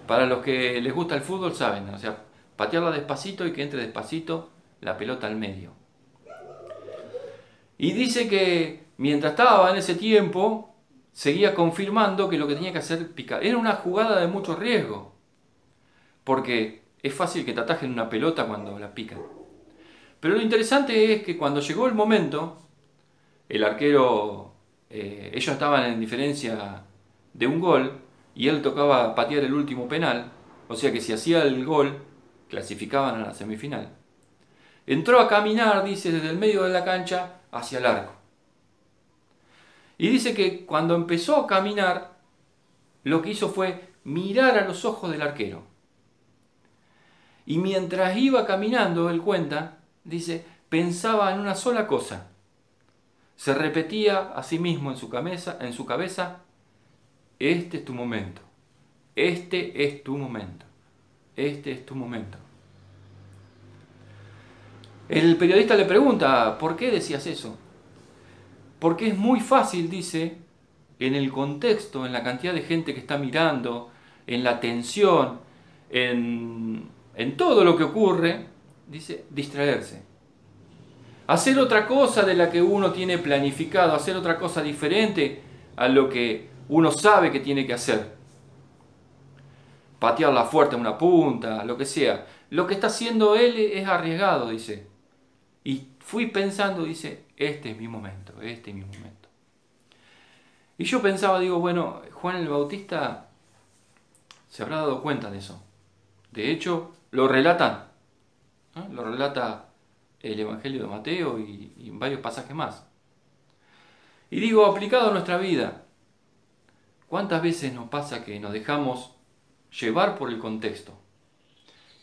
Para los que les gusta el fútbol saben, o sea, patearla despacito y que entre despacito la pelota al medio. Y dice que mientras estaba en ese tiempo, seguía confirmando que lo que tenía que hacer picar. Era una jugada de mucho riesgo, porque es fácil que te atajen una pelota cuando la pican. Pero lo interesante es que cuando llegó el momento, el arquero, ellos estaban en diferencia de un gol y él tocaba patear el último penal, o sea que si hacía el gol, clasificaban a la semifinal. Entró a caminar, dice, desde el medio de la cancha hacia el arco. Y dice que cuando empezó a caminar, lo que hizo fue mirar a los ojos del arquero. Y mientras iba caminando, él cuenta, dice, pensaba en una sola cosa. Se repetía a sí mismo en su cabeza, este es tu momento, este es tu momento, este es tu momento. El periodista le pregunta, ¿por qué decías eso? Porque es muy fácil, dice, en el contexto, en la cantidad de gente que está mirando, en la tensión, en todo lo que ocurre, dice, distraerse. Hacer otra cosa de la que uno tiene planificado, hacer otra cosa diferente a lo que uno sabe que tiene que hacer. Patearla fuerte a una punta, lo que sea. Lo que está haciendo él es arriesgado, dice. Y fui pensando, dice, este es mi momento, este es mi momento. Y yo pensaba, digo, bueno, Juan el Bautista se habrá dado cuenta de eso. De hecho, lo relatan, ¿no? Lo relata el Evangelio de Mateo y varios pasajes más. Y digo, aplicado a nuestra vida, ¿cuántas veces nos pasa que nos dejamos llevar por el contexto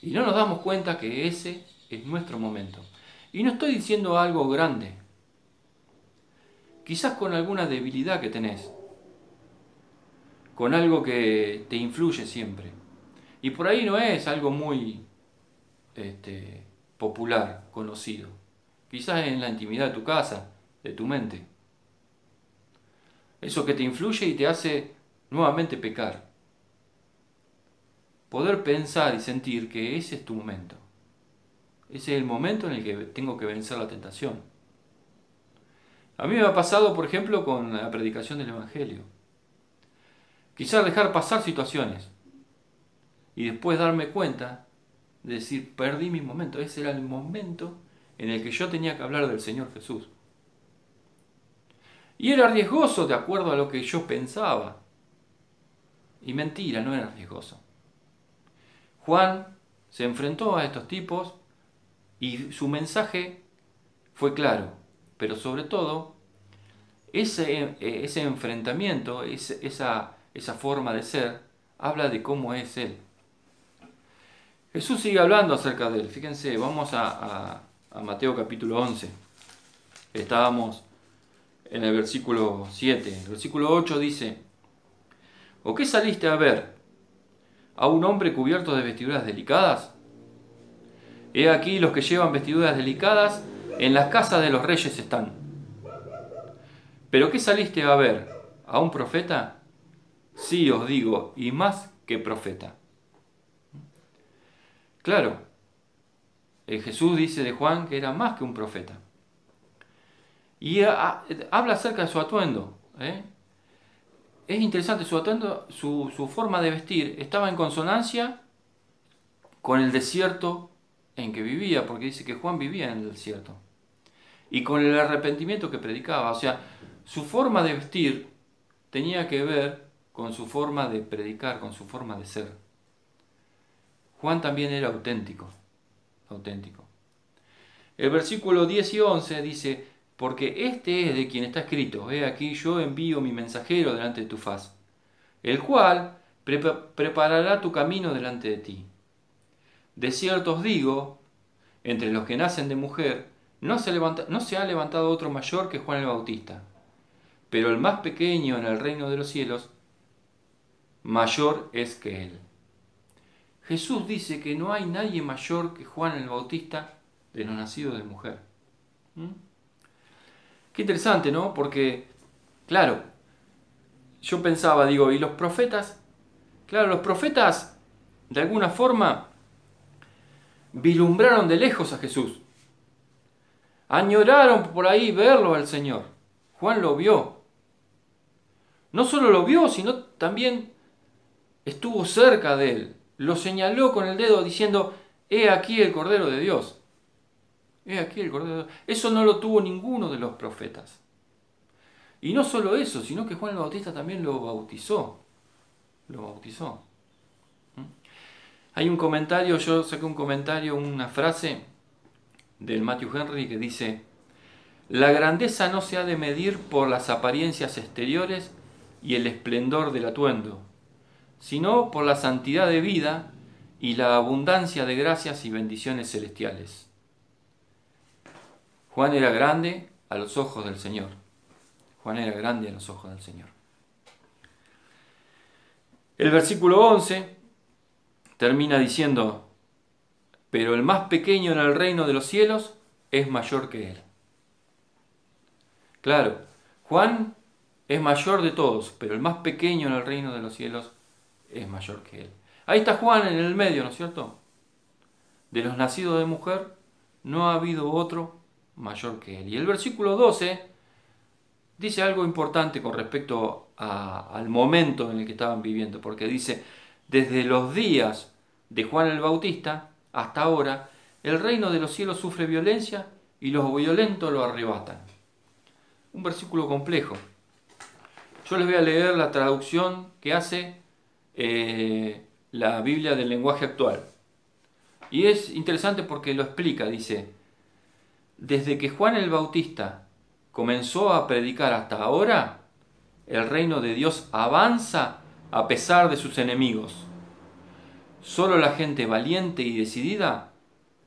y no nos damos cuenta que ese es nuestro momento? Y no estoy diciendo algo grande, quizás con alguna debilidad que tenés, con algo que te influye siempre. Y por ahí no es algo muy popular, conocido. Quizás en la intimidad de tu casa, de tu mente. Eso que te influye y te hace nuevamente pecar. Poder pensar y sentir que ese es tu momento. Ese es el momento en el que tengo que vencer la tentación. A mí me ha pasado, por ejemplo, con la predicación del Evangelio. Quizás dejar pasar situaciones y después darme cuenta de decir, perdí mi momento. Ese era el momento en el que yo tenía que hablar del Señor Jesús. Y era riesgoso de acuerdo a lo que yo pensaba. Y mentira, no era riesgoso. Juan se enfrentó a estos tipos y su mensaje fue claro, pero sobre todo ese enfrentamiento, esa forma de ser, habla de cómo es Él. Jesús sigue hablando acerca de Él. Fíjense, vamos a Mateo capítulo 11. Estábamos en el versículo 7. El versículo 8 dice, ¿o qué saliste a ver? ¿A un hombre cubierto de vestiduras delicadas? He aquí los que llevan vestiduras delicadas, en las casas de los reyes están. ¿Pero qué saliste a ver? ¿A un profeta? Sí os digo, y más que profeta. Claro, Jesús dice de Juan que era más que un profeta. Y habla acerca de su atuendo. Es interesante, su atuendo, su forma de vestir estaba en consonancia con el desierto en que vivía, porque dice que Juan vivía en el desierto. Y con el arrepentimiento que predicaba. O sea, su forma de vestir tenía que ver con su forma de predicar, con su forma de ser. Juan también era auténtico. El versículo 10 y 11 dice, porque este es de quien está escrito, he aquí yo envío mi mensajero delante de tu faz, el cual preparará tu camino delante de ti. De cierto os digo, entre los que nacen de mujer, no se ha levantado otro mayor que Juan el Bautista, pero el más pequeño en el reino de los cielos, mayor es que él. Jesús dice que no hay nadie mayor que Juan el Bautista de los nacidos de mujer. Qué interesante, ¿no? Porque, claro, yo pensaba, digo, ¿y los profetas? Claro, los profetas, de alguna forma, vislumbraron de lejos a Jesús. Añoraron por ahí verlo al Señor. Juan lo vio. No solo lo vio, sino también estuvo cerca de él. Lo señaló con el dedo diciendo, he aquí el Cordero de Dios. He aquí el Cordero de Dios. Eso no lo tuvo ninguno de los profetas. Y no solo eso, sino que Juan el Bautista también lo bautizó. Lo bautizó. Hay un comentario, yo saqué un comentario, una frase del Matthew Henry que dice, la grandeza no se ha de medir por las apariencias exteriores y el esplendor del atuendo, sino por la santidad de vida y la abundancia de gracias y bendiciones celestiales. Juan era grande a los ojos del Señor. Juan era grande a los ojos del Señor. El versículo 11 termina diciendo, pero el más pequeño en el reino de los cielos es mayor que él. Claro, Juan es mayor de todos, pero el más pequeño en el reino de los cielos es mayor que él. Ahí está Juan en el medio, ¿no es cierto? De los nacidos de mujer no ha habido otro mayor que él. Y el versículo 12 dice algo importante con respecto al momento en el que estaban viviendo, porque dice, desde los días de Juan el Bautista hasta ahora, el reino de los cielos sufre violencia y los violentos lo arrebatan. Un versículo complejo. Yo les voy a leer la traducción que hace la Biblia del lenguaje actual. Y es interesante porque lo explica, dice, desde que Juan el Bautista comenzó a predicar hasta ahora, el reino de Dios avanza a pesar de sus enemigos. Solo la gente valiente y decidida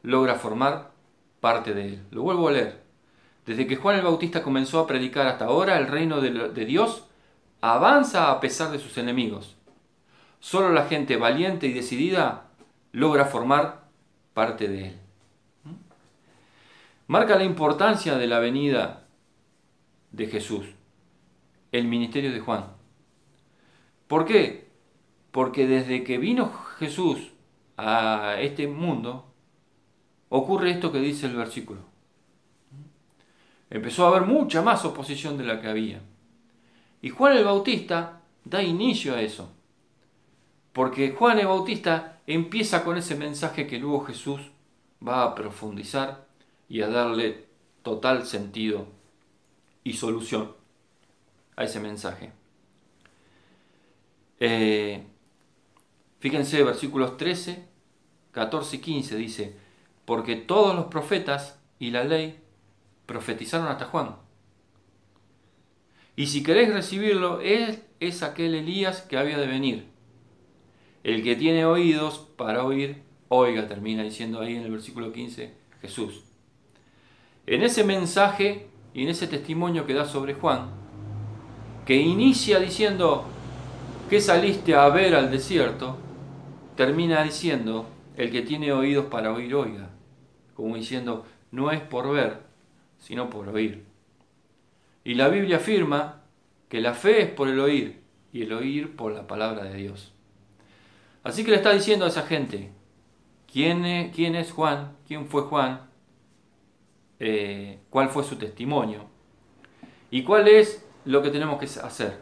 logra formar parte de él. Lo vuelvo a leer. Desde que Juan el Bautista comenzó a predicar hasta ahora, el reino de Dios avanza a pesar de sus enemigos. Solo la gente valiente y decidida logra formar parte de él. Marca la importancia de la venida de Jesús, el ministerio de Juan. ¿Por qué? Porque desde que vino Jesús a este mundo, ocurre esto que dice el versículo. Empezó a haber mucha más oposición de la que había. Y Juan el Bautista da inicio a eso. Porque Juan el Bautista empieza con ese mensaje que luego Jesús va a profundizar y a darle total sentido y solución a ese mensaje. Fíjense, versículos 13, 14 y 15 dice: porque todos los profetas y la ley profetizaron hasta Juan. Y si queréis recibirlo, él es aquel Elías que había de venir. El que tiene oídos para oír, oiga, termina diciendo ahí en el versículo 15 Jesús. En ese mensaje y en ese testimonio que da sobre Juan, que inicia diciendo que saliste a ver al desierto, termina diciendo: el que tiene oídos para oír, oiga. Como diciendo, no es por ver, sino por oír. Y la Biblia afirma que la fe es por el oír, y el oír por la palabra de Dios. Así que le está diciendo a esa gente, ¿quién es Juan? ¿Quién fue Juan? ¿Cuál fue su testimonio? ¿Y cuál es lo que tenemos que hacer?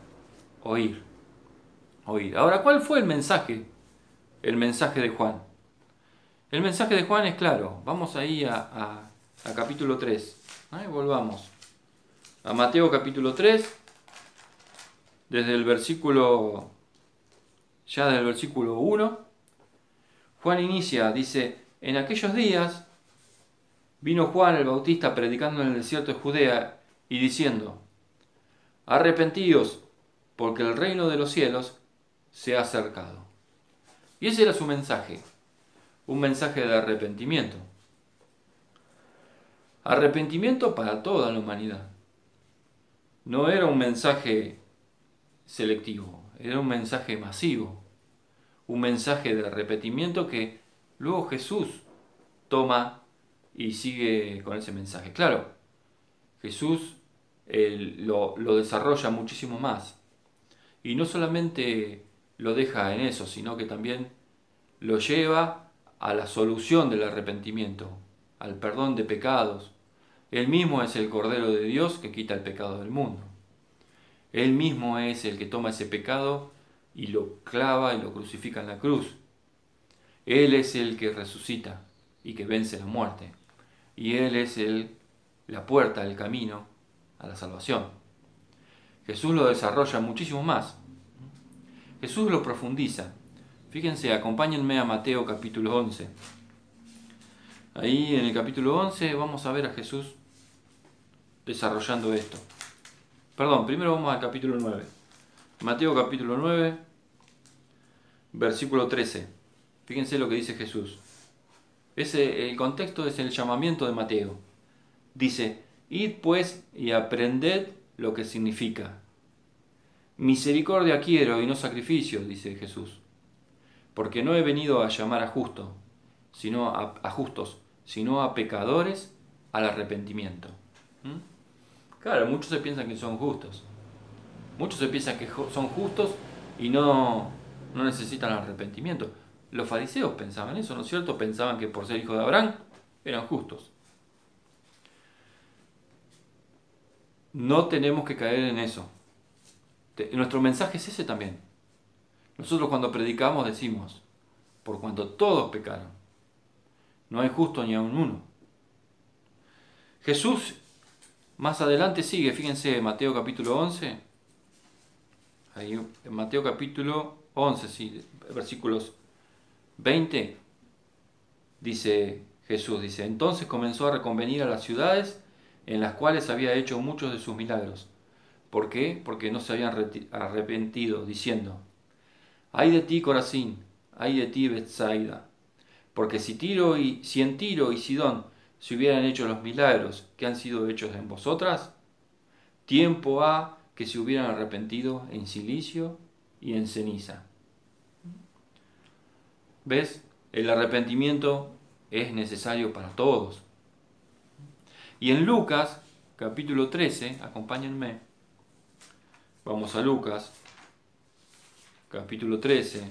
Oír. Oír. Ahora, ¿cuál fue el mensaje? El mensaje de Juan. El mensaje de Juan es claro. Vamos ahí a capítulo 3. Volvamos a Mateo capítulo 3, desde el versículo 1. Juan inicia, dice: en aquellos días vino Juan el Bautista predicando en el desierto de Judea y diciendo: arrepentíos, porque el reino de los cielos se ha acercado. Y ese era su mensaje, un mensaje de arrepentimiento. Arrepentimiento para toda la humanidad. No era un mensaje selectivo, era un mensaje masivo, un mensaje de arrepentimiento que luego Jesús toma y sigue con ese mensaje. Claro, Jesús lo desarrolla muchísimo más. Y no solamente lo deja en eso, sino que también lo lleva a la solución del arrepentimiento, al perdón de pecados. Él mismo es el Cordero de Dios que quita el pecado del mundo. Él mismo es el que toma ese pecado y lo clava y lo crucifica en la cruz. Él es el que resucita y que vence la muerte. Y Él es la puerta, el camino a la salvación. Jesús lo desarrolla muchísimo más. Jesús lo profundiza. Fíjense, acompáñenme a Mateo capítulo 11. Ahí en el capítulo 11 vamos a ver a Jesús desarrollando esto. Perdón, primero vamos al capítulo 9. Mateo capítulo 9, versículo 13. Fíjense lo que dice Jesús. El contexto es el llamamiento de Mateo. Dice: id pues y aprended lo que significa. Misericordia quiero y no sacrificio, dice Jesús. Porque no he venido a llamar a justos, sino a pecadores al arrepentimiento. Claro, muchos se piensan que son justos. Muchos se piensan que son justos y no necesitan arrepentimiento. Los fariseos pensaban eso, ¿no es cierto? Pensaban que por ser hijos de Abraham eran justos. No tenemos que caer en eso. Nuestro mensaje es ese también. Nosotros cuando predicamos decimos: por cuanto todos pecaron, no hay justo ni aun uno. Jesús más adelante sigue, fíjense, Mateo capítulo 11. Ahí en Mateo capítulo 11, sí, versículos 20, dice Jesús, entonces comenzó a reconvenir a las ciudades en las cuales había hecho muchos de sus milagros. ¿Por qué? Porque no se habían arrepentido, diciendo: ay de ti, Corazín, ay de ti, Betsaida, porque si en Tiro y Sidón se hubieran hecho los milagros que han sido hechos en vosotras, tiempo ha que se hubieran arrepentido en cilicio y en ceniza. ¿Ves? El arrepentimiento es necesario para todos. Y en Lucas, capítulo 13, acompáñenme, vamos a Lucas, capítulo 13,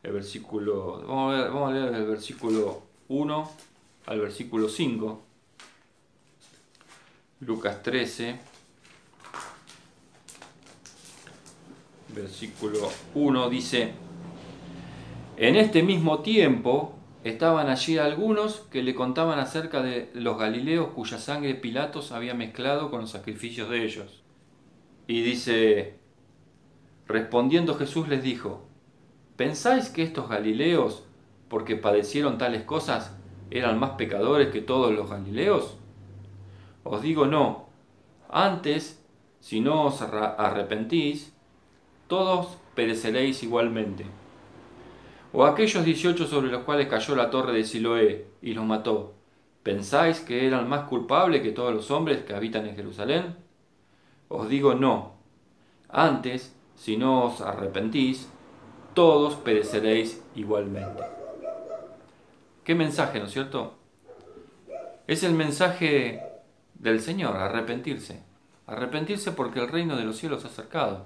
vamos a leer el versículo 1 al versículo 5. Lucas 13, versículo 1 dice: En este mismo tiempo estaban allí algunos que le contaban acerca de los galileos cuya sangre Pilatos había mezclado con los sacrificios de ellos. Y dice, respondiendo Jesús les dijo, ¿pensáis que estos galileos, porque padecieron tales cosas, eran más pecadores que todos los galileos? Os digo no, antes, si no os arrepentís, todos pereceréis igualmente. O aquellos 18 sobre los cuales cayó la torre de Siloé y los mató, ¿pensáis que eran más culpables que todos los hombres que habitan en Jerusalén? Os digo no, antes, si no os arrepentís, todos pereceréis igualmente. ¿Qué mensaje, no es cierto? Es el mensaje del Señor, arrepentirse. Arrepentirse porque el reino de los cielos se ha acercado.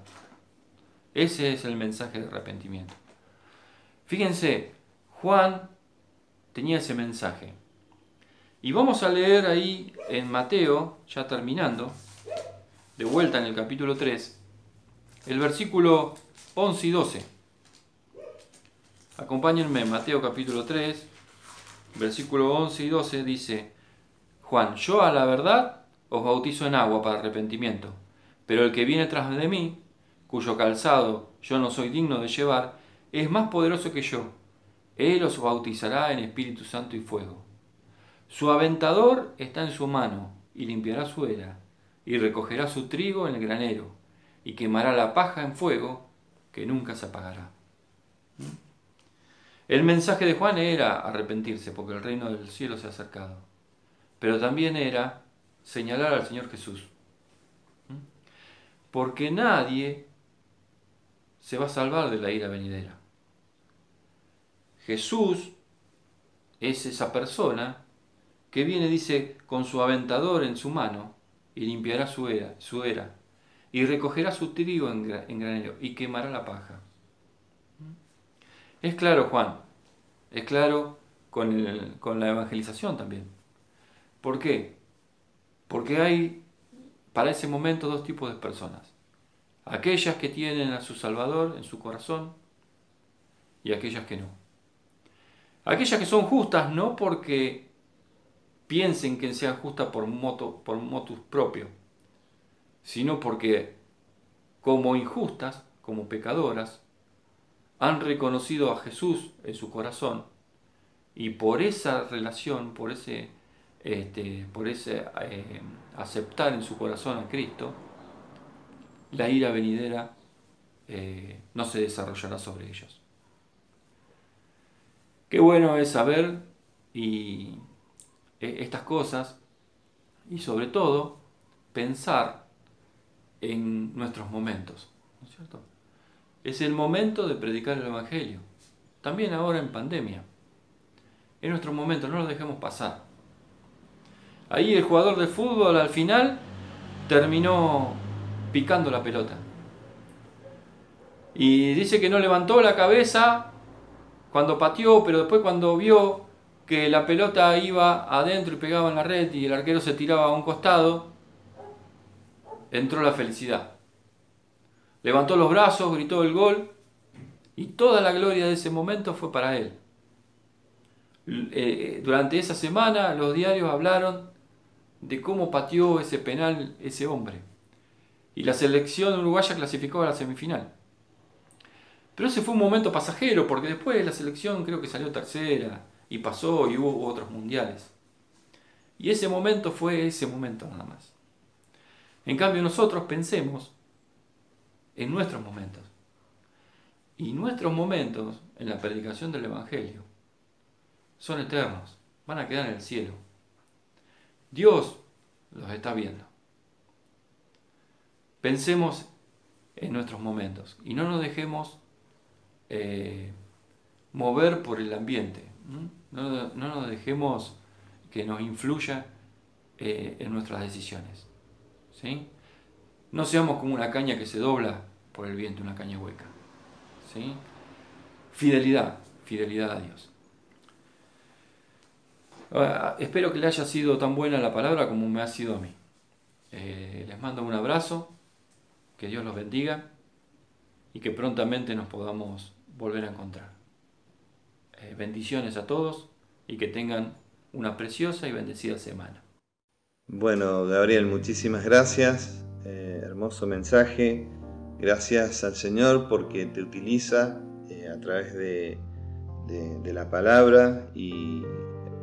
Ese es el mensaje de arrepentimiento. Fíjense, Juan tenía ese mensaje. Y vamos a leer ahí en Mateo, ya terminando, de vuelta en el capítulo 3, el versículo 11 y 12. Acompáñenme, Mateo capítulo 3, versículo 11 y 12 dice, Juan, yo a la verdad os bautizo en agua para arrepentimiento, pero el que viene tras de mí, cuyo calzado yo no soy digno de llevar, es más poderoso que yo. Él os bautizará en Espíritu Santo y fuego. Su aventador está en su mano, y limpiará su era, y recogerá su trigo en el granero, y quemará la paja en fuego, que nunca se apagará. El mensaje de Juan era arrepentirse, porque el reino del cielo se ha acercado. Pero también era señalar al Señor Jesús. Porque nadie se va a salvar de la ira venidera. Jesús es esa persona que viene, dice, con su aventador en su mano, y limpiará su era, y recogerá su trigo en granero, y quemará la paja. Es claro, Juan, es claro con la evangelización también. ¿Por qué? Porque hay para ese momento dos tipos de personas. Aquellas que tienen a su Salvador en su corazón y aquellas que no. Aquellas que son justas no porque piensen que sean justas por motus propio, sino porque como injustas, como pecadoras, han reconocido a Jesús en su corazón y por esa relación, por ese aceptar en su corazón a Cristo, la ira venidera no se desarrollará sobre ellos. Qué bueno es saber estas cosas y sobre todo pensar en nuestros momentos, ¿no es cierto? Es el momento de predicar el Evangelio, también ahora en pandemia. Es nuestro momento, no lo dejemos pasar. Ahí el jugador de fútbol al final terminó picando la pelota. Y dice que no levantó la cabeza cuando pateó, pero después cuando vio que la pelota iba adentro y pegaba en la red y el arquero se tiraba a un costado, entró la felicidad. Levantó los brazos, gritó el gol y toda la gloria de ese momento fue para él. Durante esa semana los diarios hablaron de cómo pateó ese penal ese hombre. Y la selección uruguaya clasificó a la semifinal. Pero ese fue un momento pasajero, porque después la selección creo que salió tercera y pasó y hubo otros mundiales. Y ese momento fue ese momento nada más. En cambio nosotros pensemos en nuestros momentos. Y nuestros momentos en la predicación del Evangelio son eternos, van a quedar en el cielo. Dios los está viendo. Pensemos en nuestros momentos y no nos dejemos mover por el ambiente. No nos dejemos que nos influya en nuestras decisiones. ¿Sí? No seamos como una caña que se dobla por el viento, una caña hueca. ¿Sí? Fidelidad a Dios. Espero que le haya sido tan buena la palabra como me ha sido a mí. Les mando un abrazo, que Dios los bendiga y que prontamente nos podamos volver a encontrar. bendiciones a todos y que tengan una preciosa y bendecida semana. Bueno, Gabriel, muchísimas gracias. Hermoso mensaje. Gracias al Señor porque te utiliza a través de la palabra, y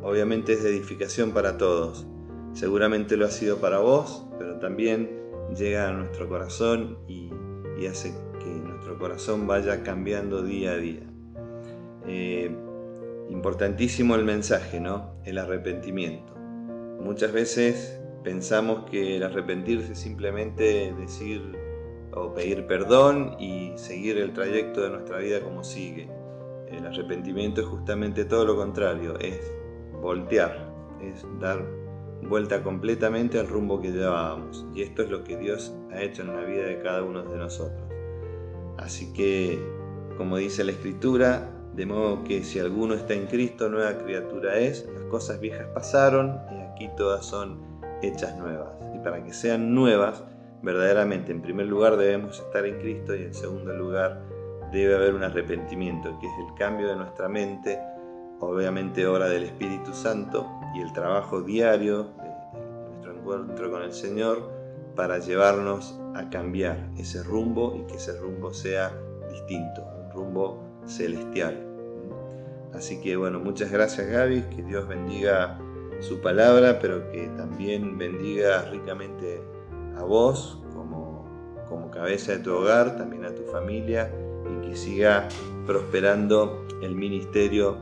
obviamente es de edificación para todos. Seguramente lo ha sido para vos, pero también llega a nuestro corazón y hace que nuestro corazón vaya cambiando día a día. Importantísimo el mensaje, ¿no? El arrepentimiento. Muchas veces pensamos que el arrepentirse es simplemente decir o pedir perdón y seguir el trayecto de nuestra vida como sigue. El arrepentimiento es justamente todo lo contrario, es voltear, es dar vuelta completamente al rumbo que llevábamos. Y esto es lo que Dios ha hecho en la vida de cada uno de nosotros. Así que, como dice la Escritura, de modo que si alguno está en Cristo, nueva criatura es, las cosas viejas pasaron y aquí todas son hechas nuevas. Y para que sean nuevas, verdaderamente, en primer lugar debemos estar en Cristo, y en segundo lugar debe haber un arrepentimiento, que es el cambio de nuestra mente, obviamente obra del Espíritu Santo, y el trabajo diario de nuestro encuentro con el Señor para llevarnos a cambiar ese rumbo, y que ese rumbo sea distinto, un rumbo celestial. Así que bueno, muchas gracias, Gaby, que Dios bendiga su palabra, pero que también bendiga ricamente a vos como cabeza de tu hogar, también a tu familia, y que siga prosperando el ministerio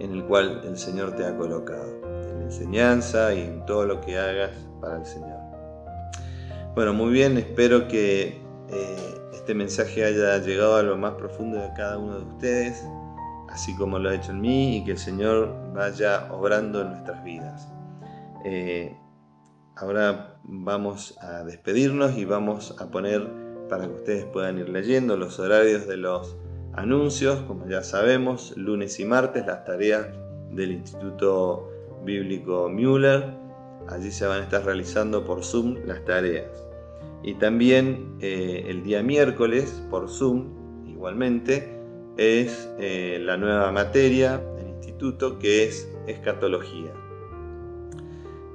en el cual el Señor te ha colocado, en la enseñanza y en todo lo que hagas para el Señor. Bueno, muy bien, espero que este mensaje haya llegado a lo más profundo de cada uno de ustedes, así como lo ha hecho en mí, y que el Señor vaya obrando en nuestras vidas. Ahora vamos a despedirnos y vamos a poner, para que ustedes puedan ir leyendo, los horarios de los anuncios. Como ya sabemos, lunes y martes las tareas del Instituto Bíblico Müller. Allí se van a estar realizando por Zoom las tareas. Y también el día miércoles por Zoom, igualmente, es la nueva materia del instituto, que es escatología.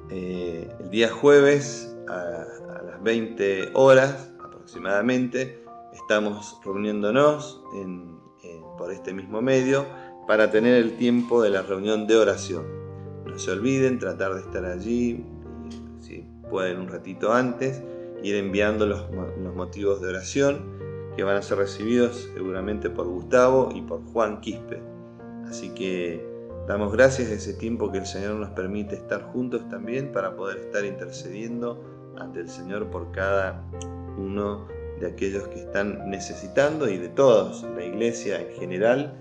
El día jueves a las 20 horas aproximadamente estamos reuniéndonos por este mismo medio para tener el tiempo de la reunión de oración. No se olviden tratar de estar allí, si pueden un ratito antes, ir enviando los motivos de oración que van a ser recibidos seguramente por Gustavo y por Juan Quispe. Así que damos gracias a ese tiempo que el Señor nos permite estar juntos también, para poder estar intercediendo ante el Señor por cada uno de aquellos que están necesitando, y de todos, la iglesia en general.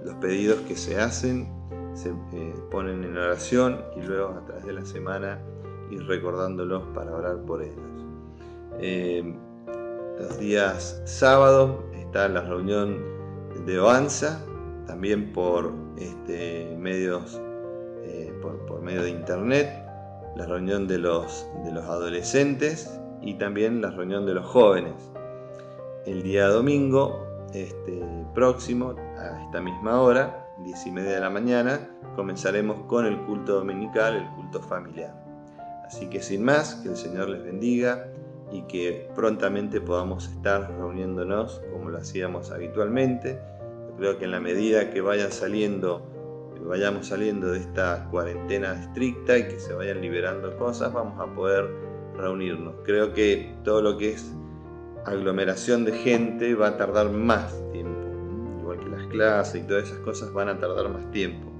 Los pedidos que se hacen se ponen en oración, y luego a través de la semana ir recordándolos para orar por ellos. Los días sábados está la reunión de OANSA, también por medios, por medio de internet, la reunión de los adolescentes y también la reunión de los jóvenes. El día domingo próximo, a esta misma hora, 10:30 de la mañana, comenzaremos con el culto dominical, el culto familiar. Así que sin más, que el Señor les bendiga y que prontamente podamos estar reuniéndonos como lo hacíamos habitualmente. Yo creo que en la medida que vayamos saliendo de esta cuarentena estricta y que se vayan liberando cosas, vamos a poder reunirnos. Creo que todo lo que es aglomeración de gente va a tardar más tiempo, igual que las clases y todas esas cosas van a tardar más tiempo.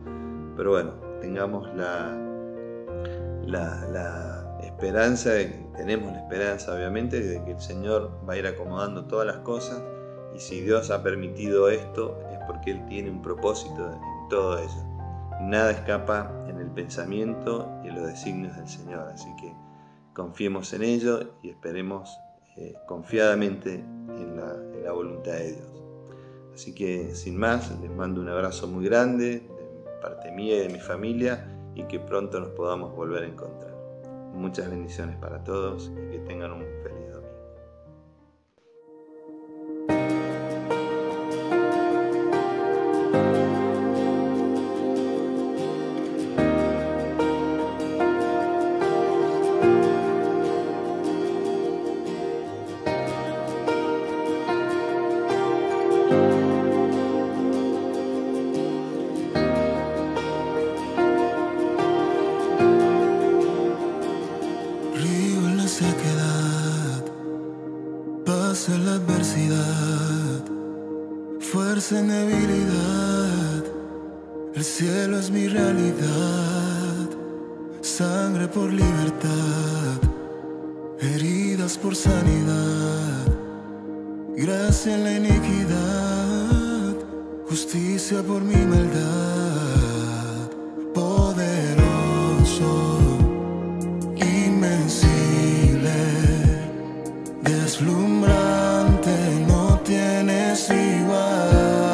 Pero bueno, tengamos la esperanza, tenemos la esperanza obviamente de que el Señor va a ir acomodando todas las cosas, y si Dios ha permitido esto es porque Él tiene un propósito en todo ello. Nada escapa en el pensamiento y en los designios del Señor, así que confiemos en ello y esperemos confiadamente en la voluntad de Dios. Así que sin más, les mando un abrazo muy grande de parte mía y de mi familia, y que pronto nos podamos volver a encontrar. Muchas bendiciones para todos y que tengan un feliz domingo. paz en la adversidad, fuerza en debilidad. El cielo es mi realidad, sangre por libertad, heridas por sanidad, gracia en la iniquidad, justicia por mi maldad. Poderoso, invencible, deslumbrante, no tienes igual.